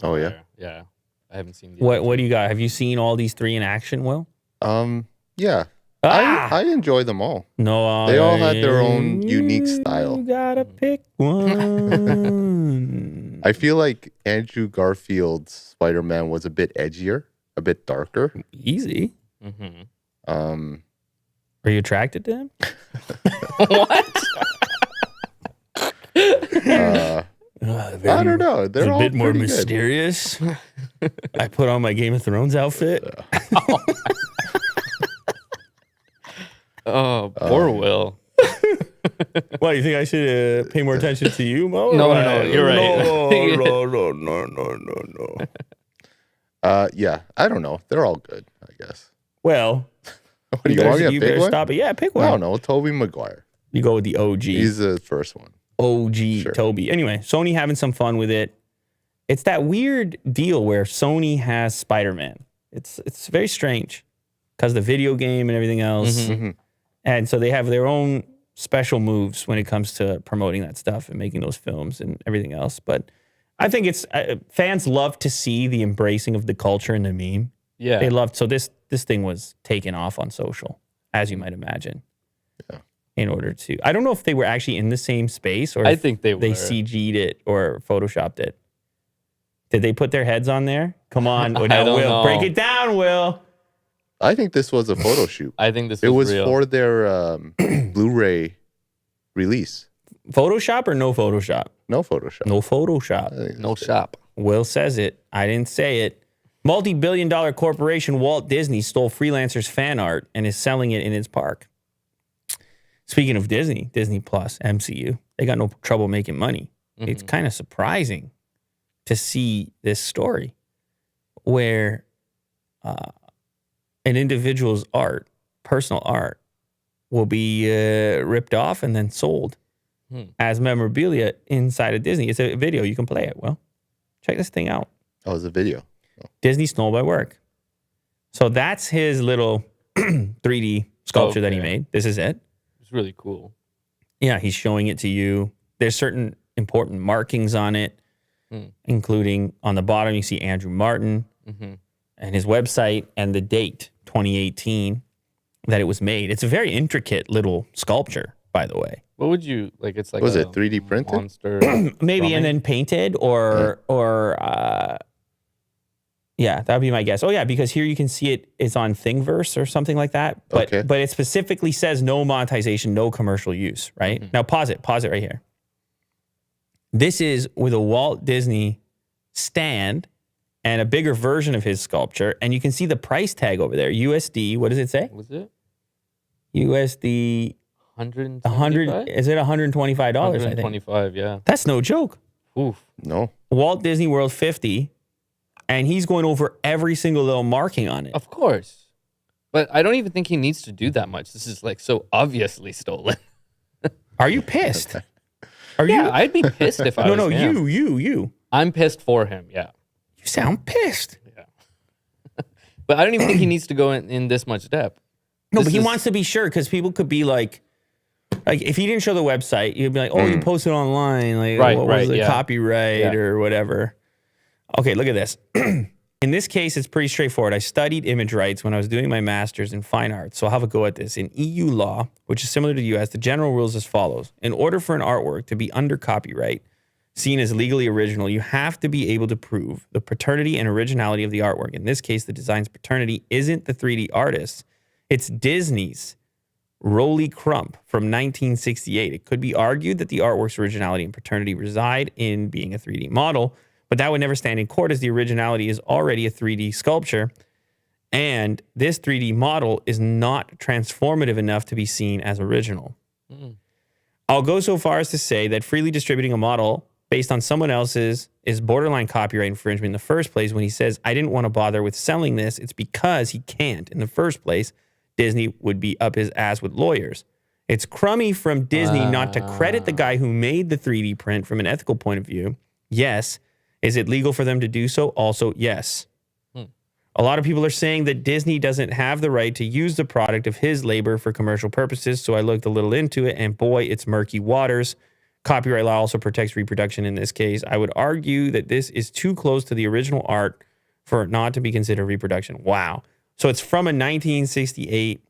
Oh yeah. Yeah. I haven't seen the What do you got? Have you seen all these three in action, Will? Yeah. Ah! I enjoy them all. No, They all had their own unique style. You gotta pick one. I feel like Andrew Garfield's Spider-Man was a bit edgier, a bit darker. Easy. Mm-hmm. Are you attracted to him? What? I don't know. They're It's a all bit more pretty good. mysterious. I put on my Game of Thrones outfit. Oh, poor Will. Well, you think I should pay more attention to you, Mo? No, you're right. No. Yeah, I don't know. They're all good, I guess. Well, What do you want me to pick one? stop it. Yeah, pick one. No, Tobey Maguire. You go with the OG. He's the first one. OG Sure. Toby. Anyway, Sony having some fun with it. It's that weird deal where Sony has Spider-Man. It's very strange because the video game and everything else. And so they have their own special moves when it comes to promoting that stuff and making those films and everything else. But I think it's fans love to see the embracing of the culture and the meme. Yeah. They loved. So this thing was taken off on social, as you might imagine. Yeah. In order to, I don't know if they were actually in the same space or I if think they were. they CG'd it or photoshopped it. Did they put their heads on there? Come on, now, don't Will, know. break it down, Will. I think this was a photo shoot. I think this It was real. for their Blu-ray release. Photoshop or no Photoshop? No Photoshop. No Photoshop. I think no that's it. shop. Will says it. I didn't say it. Multi-billion-dollar corporation Walt Disney stole freelancers' fan art and is selling it in its park. Speaking of Disney, Disney Plus, MCU, they got no trouble making money. It's kind of surprising to see this story where an individual's art, personal art, will be ripped off and then sold as memorabilia inside of Disney. It's a video. You can play it. Well, check this thing out. Oh, it was a video. Disney stole my work. So that's his little 3D sculpture that he Okay. made. This is it. It's really cool. Yeah, he's showing it to you. There's certain important markings on it, including on the bottom, you see Andrew Martin and his website and the date, 2018, that it was made. It's a very intricate little sculpture, by the way. What would you like? It's like Was a it 3D printed? monster. Maybe drumming? and then painted or Yeah, that would be my guess. Oh yeah, because here you can see it's on Thingiverse or something like that. But it specifically says no monetization, no commercial use, right? Now pause it right here. This is with a Walt Disney stand and a bigger version of his sculpture, and you can see the price tag over there. USD, what does it say? Was it? USD 100. Is it $125? I think. 125. Yeah. That's no joke. Oof. No. Walt Disney World 50. And he's going over every single little marking on it. Of course. But I don't even think he needs to do that much. This is like so obviously stolen. Are you pissed? Are Yeah, you? I'd be pissed if I was him. You. I'm pissed for him, yeah. You sound pissed. But I don't even think he needs to go in this much depth. No, This but he is- wants to be sure because people could be like if he didn't show the website, you'd be like, oh, you posted online. Like, Right, what was the yeah. copyright or whatever? Okay, look at this. In this case, it's pretty straightforward. I studied image rights when I was doing my master's in fine arts, so I'll have a go at this. In EU law, which is similar to the US, the general rules as follows. In order for an artwork to be under copyright, seen as legally original, you have to be able to prove the paternity and originality of the artwork. In this case, the design's paternity isn't the 3D artist's, it's Disney's Rolly Crump from 1968. It could be argued that the artwork's originality and paternity reside in being a 3D model, but that would never stand in court as the originality is already a 3D sculpture, and this 3D model is not transformative enough to be seen as original. I'll go so far as to say that freely distributing a model based on someone else's is borderline copyright infringement in the first place. When he says, I didn't want to bother with selling this, it's because he can't. In the first place, Disney would be up his ass with lawyers. It's crummy from Disney not to credit the guy who made the 3D print from an ethical point of view. Yes. Is it legal for them to do so? Also, yes. A lot of people are saying that Disney doesn't have the right to use the product of his labor for commercial purposes, so I looked a little into it, and boy, it's murky waters. Copyright law also protects reproduction in this case. I would argue that this is too close to the original art for it not to be considered reproduction. Wow. So it's from a 1968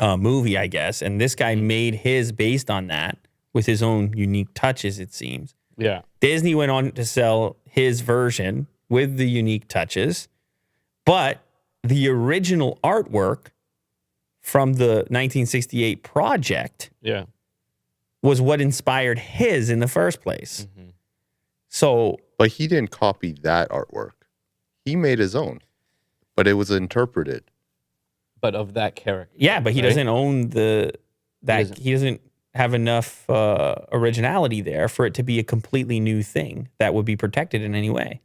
movie, I guess, and this guy made his based on that with his own unique touches, it seems. Yeah. Disney went on to sell his version with the unique touches, but the original artwork from the 1968 project was what inspired his in the first place. So, But he didn't copy that artwork. He made his own, but it was interpreted. But of that character. yeah, but he right? doesn't own he doesn't have enough originality there for it to be a completely new thing that would be protected in any way.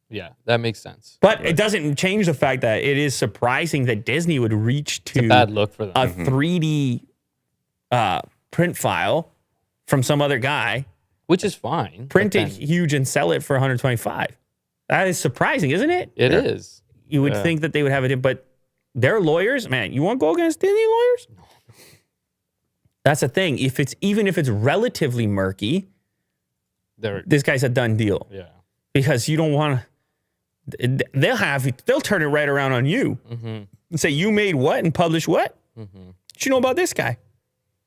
Yeah, that makes sense. But it doesn't change the fact that it is surprising that Disney would reach to It's a bad look for them. a 3D print file from some other guy, Which is fine. print but it then huge and sell it for 125. That is surprising, isn't it? It is. You would think that they would have it, but their lawyers, man, you want to go against Disney lawyers? That's the thing. Even if it's relatively murky, this guy's a done deal. Yeah. Because you don't want to. They'll turn it right around on you and say you made what and publish what. What you know about this guy?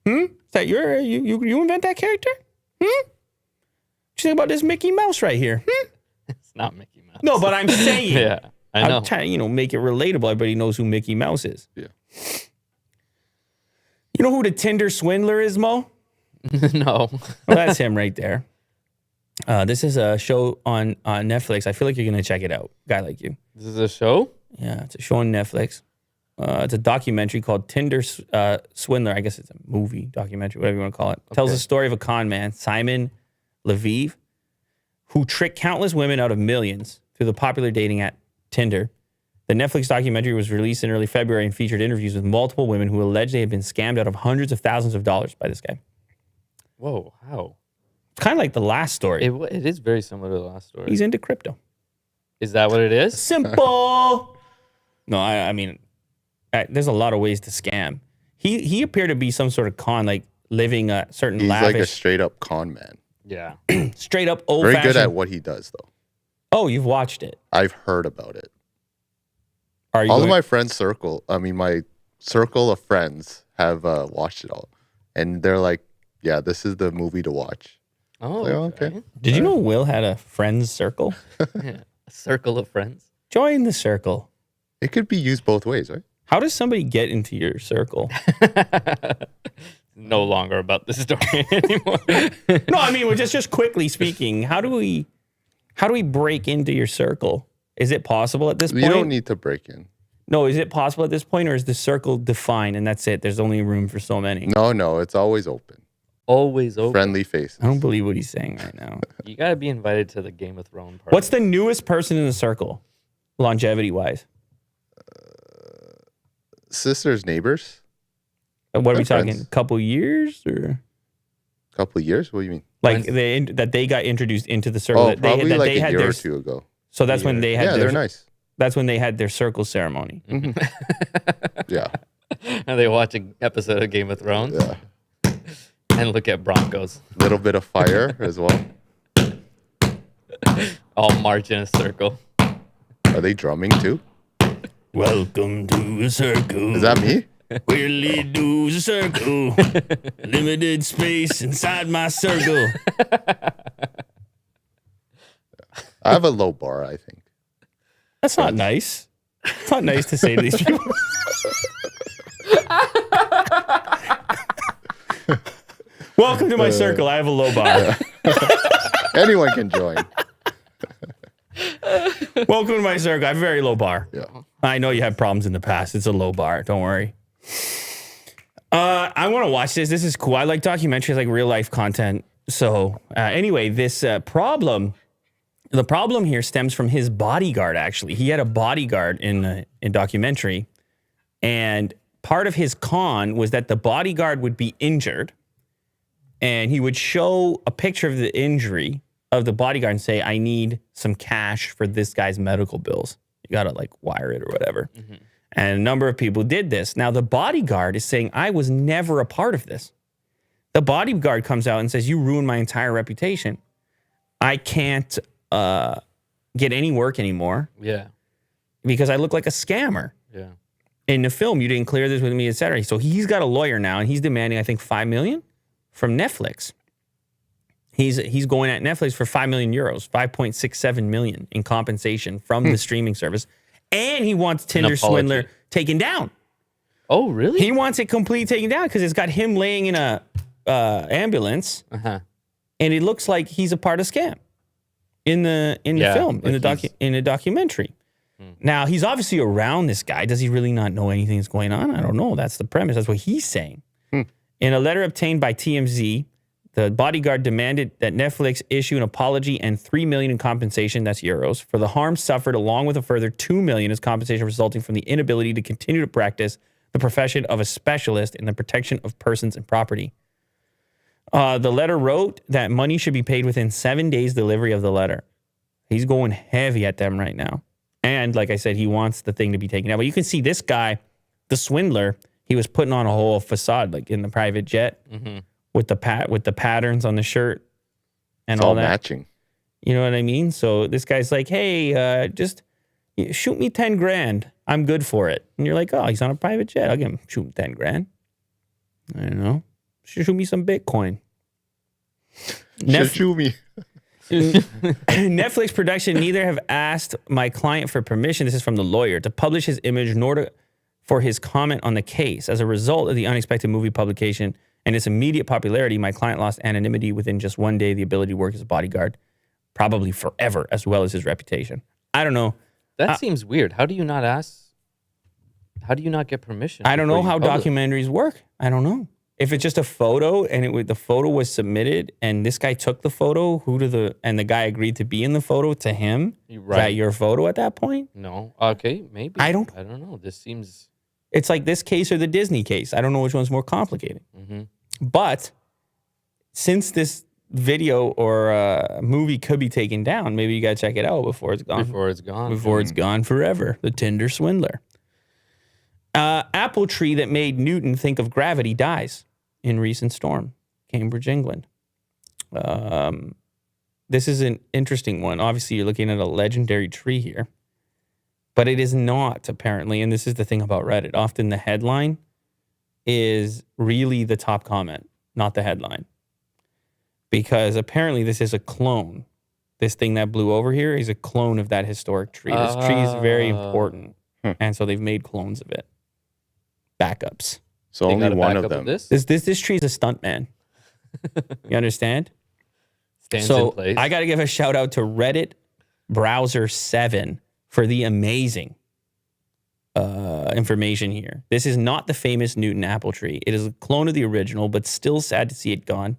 Is that you invent that character? What you think about this Mickey Mouse right here? It's not Mickey Mouse. No, but I'm saying. Yeah, I know. I'm trying to, make it relatable. Everybody knows who Mickey Mouse is. Yeah. You know who the Tinder Swindler is, Mo? No. Well, that's him right there. This is a show on Netflix. I feel like you're going to check it out. Guy like you. This is a show? Yeah, it's a show on Netflix. It's a documentary called Tinder Swindler. I guess it's a movie, documentary, whatever you want to call it. Tells the story of a con man, Simon Leviev, who tricked countless women out of millions through the popular dating app Tinder. The Netflix documentary was released in early February and featured interviews with multiple women who alleged they had been scammed out of hundreds of thousands of dollars by this guy. Whoa, how? It's kind of like the last story. It is very similar to the last story. He's into crypto. Is that what it is? Simple. No, I mean, there's a lot of ways to scam. He appeared to be some sort of con, like living a certain He's lavish, like a straight up con man. Yeah. straight up old Very fashioned. good at what he does, though. Oh, you've watched it. I've heard about it. Are you All of going- my friends' my circle of friends have watched it all. And they're like, yeah, this is the movie to watch. Oh, Like, okay. Did you know Will had a friends circle? A circle of friends. Join the circle. It could be used both ways, right? How does somebody get into your circle? No longer about the story anymore. No, I mean, just quickly speaking, how do we break into your circle? Is it possible at this point? You don't need to break in. No, is it possible at this point, or is the circle defined and that's it? There's only room for so many. No, it's always open. Always open. Friendly faces. I don't believe what he's saying right now. You gotta be invited to the Game of Thrones party. What's the newest person in the circle, longevity-wise? Sisters, neighbors. What are we They're talking? friends. Couple years or Couple of years? What do you mean? like that they got introduced into the circle? Oh, that probably that like they a had year their, or two ago. So that's when they had. Yeah, their, they're nice. That's when they had their circle ceremony. Yeah. And they watch an episode of Game of Thrones Yeah. and look at Broncos. Little bit of fire as well. All march in a circle. Are they drumming too? Welcome to a circle. Is that me? Where lead to a circle. Limited space inside my circle. I have a low bar, I think. That's not nice. It's not nice to say to these people. Welcome to my circle. I have a low bar. Anyone can join. Welcome to my circle. I have a very low bar. Yeah. I know you had problems in the past. It's a low bar. Don't worry. I want to watch this. This is cool. I like documentaries, like real life content. So anyway, this problem, the problem here stems from his bodyguard, actually. He had a bodyguard in documentary. And part of his con was that the bodyguard would be injured. And he would show a picture of the injury of the bodyguard and say, I need some cash for this guy's medical bills. You got to like wire it or whatever. Mm-hmm. And a number of people did this. Now, the bodyguard is saying, I was never a part of this. The bodyguard comes out and says, you ruined my entire reputation. I can't get any work anymore. Yeah. Because I look like a scammer. Yeah. In the film, you didn't clear this with me, et cetera. So he's got a lawyer now, and he's demanding, I think, $5 million from Netflix. He's going at Netflix for 5 million euros, 5.67 million in compensation from the streaming service. And he wants Tinder Swindler taken down. Oh, really? He wants it completely taken down because it's got him laying in a ambulance, and it looks like he's a part of scam in the film, in the documentary. Now, he's obviously around this guy. Does he really not know anything that's going on? I don't know. That's the premise. That's what he's saying. In a letter obtained by TMZ, the bodyguard demanded that Netflix issue an apology and 3 million in compensation, that's euros, for the harm suffered, along with a further 2 million as compensation resulting from the inability to continue to practice the profession of a specialist in the protection of persons and property. The letter wrote that money should be paid within 7 days delivery of the letter. He's going heavy at them right now. And like I said, he wants the thing to be taken out. But you can see this guy, the swindler, he was putting on a whole facade, like in the private jet, with the patterns on the shirt and It's all all that. matching. You know what I mean? So this guy's like, hey, just shoot me 10 grand. I'm good for it. And you're like, oh, he's on a private jet. I'll give him shoot him 10 grand. I don't know. Shoot me some Bitcoin. Shoot me. Netflix production neither have asked my client for permission, this is from the lawyer, to publish his image nor for his comment on the case. As a result of the unexpected movie publication and its immediate popularity, my client lost anonymity within just 1 day, the ability to work as a bodyguard, probably forever, as well as his reputation. I don't know. That seems weird. How do you not ask? How do you not get permission? I don't know before how you publish? documentaries work. I don't know. If it's just a photo and the photo was submitted and this guy took the photo, and the guy agreed to be in the photo to him, is that your photo at that point? No. Okay, maybe. I don't know. This seems... It's like this case or the Disney case. I don't know which one's more complicated. But since this video or movie could be taken down, maybe you got to check it out before it's gone. Before it's gone. Before it's gone forever. The Tinder Swindler. Apple tree that made Newton think of gravity dies in recent storm. Cambridge, England. This is an interesting one. Obviously, you're looking at a legendary tree here. But it is not, apparently, and this is the thing about Reddit. Often the headline is really the top comment, not the headline. Because apparently this is a clone this thing that blew over here is a clone of that historic tree. This tree is very important. And so they've made clones of it. Backups. So They only got a one backup of them. This This tree is a stunt man. You understand? stands in So place. I got to give a shout out to Reddit Browser 7 for the amazing information here. This is not the famous Newton apple tree. It is a clone of the original, but still sad to see it gone.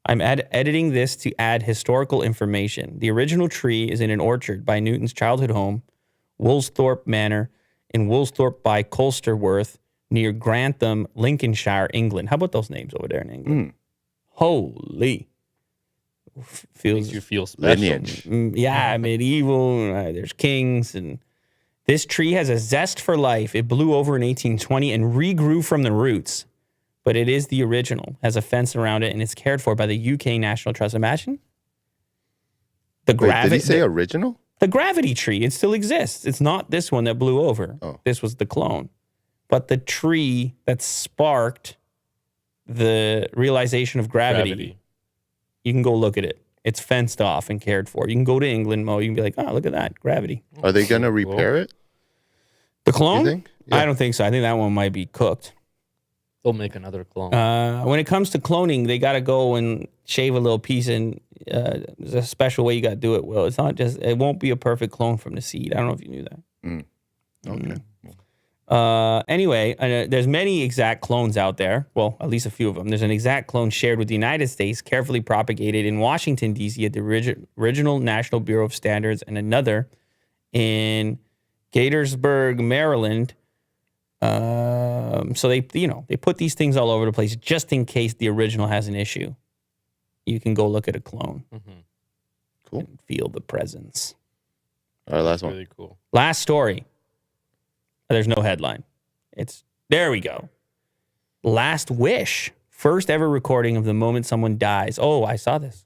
I'm editing this to add historical information. The original tree is in an orchard by Newton's childhood home, Woolsthorpe Manor, in Woolsthorpe by Colsterworth, near Grantham, Lincolnshire, England. How about those names over there in England? Holy. Feels Makes you feel special. Lineage. yeah, medieval. There's kings, and this tree has a zest for life. It blew over in 1820 and regrew from the roots, but it is the original. Has a fence around it, and it's cared for by the UK National Trust. Imagine the Wait, gravity. did he say original? The gravity tree. It still exists. It's not this one that blew over. Oh. This was the clone, but the tree that sparked the realization of gravity. You can go look at it. It's fenced off and cared for. You can go to England, Mo. You can be like, oh, look at that. Gravity. Are they going to repair it? The clone? You think? Yeah. I don't think so. I think that one might be cooked. They'll make another clone. When it comes to cloning, they got to go and shave a little piece, and there's a special way you got to do it. Well, it's not just, it won't be a perfect clone from the seed. I don't know if you knew that. Okay. Anyway, there's many exact clones out there. Well, at least a few of them. There's an exact clone shared with the United States, carefully propagated in Washington, D.C. at the original National Bureau of Standards, and another in Gaithersburg, Maryland. So they put these things all over the place just in case the original has an issue. You can go look at a clone. Cool. And feel the presence. All right, last one. Really cool. Last story. There's no headline. There we go. Last Wish. First ever recording of the moment someone dies. Oh, I saw this.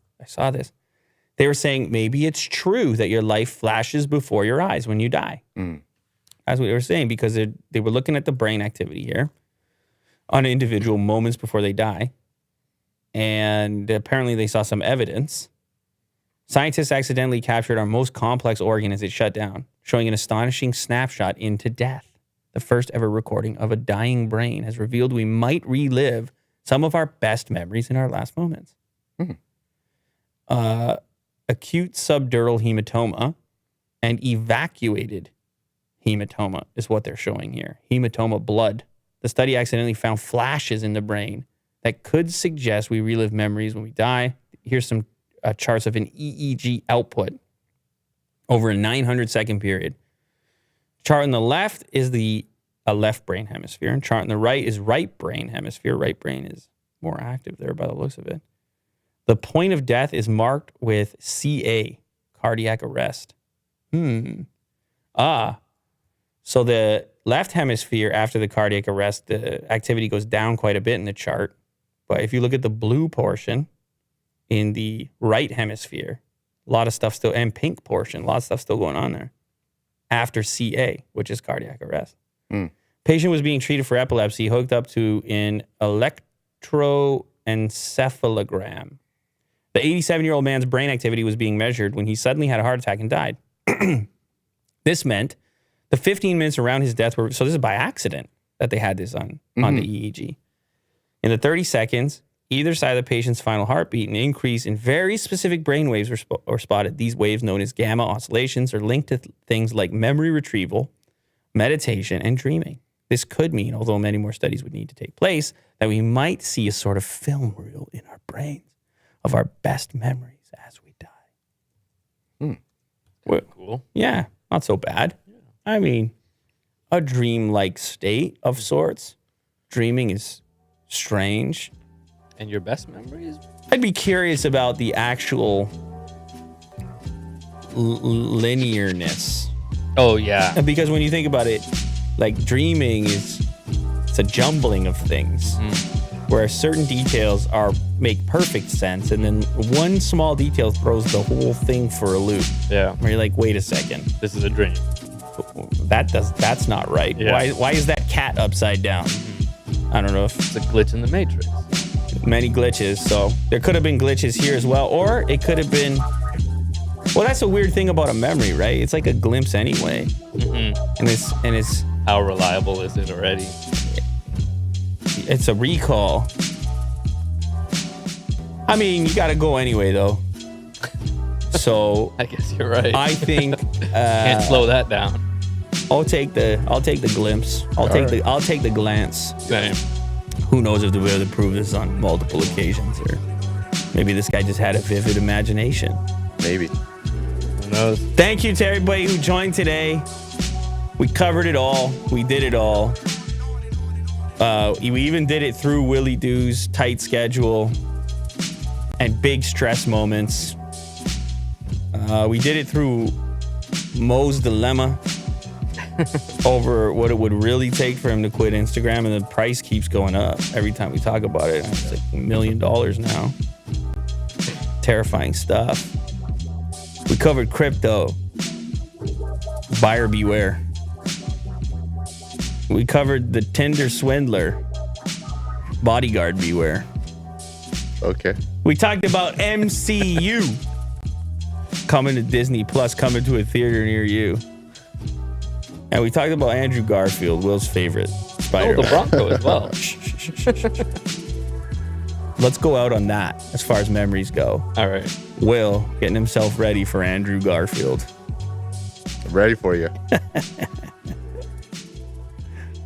They were saying maybe it's true that your life flashes before your eyes when you die. That's what they were saying, because they were looking at the brain activity here on individual moments before they die. And apparently they saw some evidence. Scientists accidentally captured our most complex organ as it shut down, showing an astonishing snapshot into death. The first ever recording of a dying brain has revealed we might relive some of our best memories in our last moments. Acute subdural hematoma and evacuated hematoma is what they're showing here. Hematoma blood. The study accidentally found flashes in the brain that could suggest we relive memories when we die. Here's some charts of an EEG output over a 900-second period. Chart on the left is a left brain hemisphere, and chart on the right is right brain hemisphere. Right brain is more active there by the looks of it. The point of death is marked with CA, cardiac arrest. So the left hemisphere, after the cardiac arrest, the activity goes down quite a bit in the chart. But if you look at the blue portion in the right hemisphere, a lot of stuff still, and pink portion, a lot of stuff still going on there after CA, which is cardiac arrest. Patient was being treated for epilepsy, hooked up to an electroencephalogram. The 87-year-old man's brain activity was being measured when he suddenly had a heart attack and died. This meant the 15 minutes around his death were, so this is by accident that they had this on the EEG. In the 30 seconds, either side of the patient's final heartbeat, an increase in very specific brain waves were spotted. These waves, known as gamma oscillations, are linked to things like memory retrieval, meditation, and dreaming. This could mean, although many more studies would need to take place, that we might see a sort of film reel in our brains of our best memories as we die. Cool. Yeah, not so bad. I mean, a dream-like state of sorts. Dreaming is strange. And your best memories? I'd be curious about the actual linearness. Oh, yeah. Because when you think about it, like dreaming it's a jumbling of things where certain details make perfect sense, and then one small detail throws the whole thing for a loop. Yeah. Where you're like, wait a second. This is a dream. That's not right. Yeah. Why is that cat upside down? I don't know if It's a glitch in the matrix. many glitches. So there could have been glitches here as well, or it could have been Well, that's a weird thing about a memory, right? It's like a glimpse anyway. And it's How reliable is it already? it's a recall. I mean, you got to go anyway, though. So I guess you're right. I think Can't slow that down. I'll take the glimpse. I'll take the glance. Same. Who knows if they'll be able to prove this on multiple occasions, or maybe this guy just had a vivid imagination. Maybe. Who knows? Thank you to everybody who joined today. We covered it all. We did it all. We even did it through Willie Doo's tight schedule and big stress moments. We did it through Mo's dilemma over what it would really take for him to quit Instagram, and the price keeps going up every time we talk about it. It's like $1 million now. Terrifying stuff. We covered crypto. Buyer beware. We covered the Tinder Swindler. Bodyguard beware. Okay. We talked about MCU coming to Disney Plus, coming to a theater near you. And we talked about Andrew Garfield, Will's favorite Spider-Man. The Bronco as well. Let's go out on that as far as memories go. All right. Will getting himself ready for Andrew Garfield. I'm ready for you.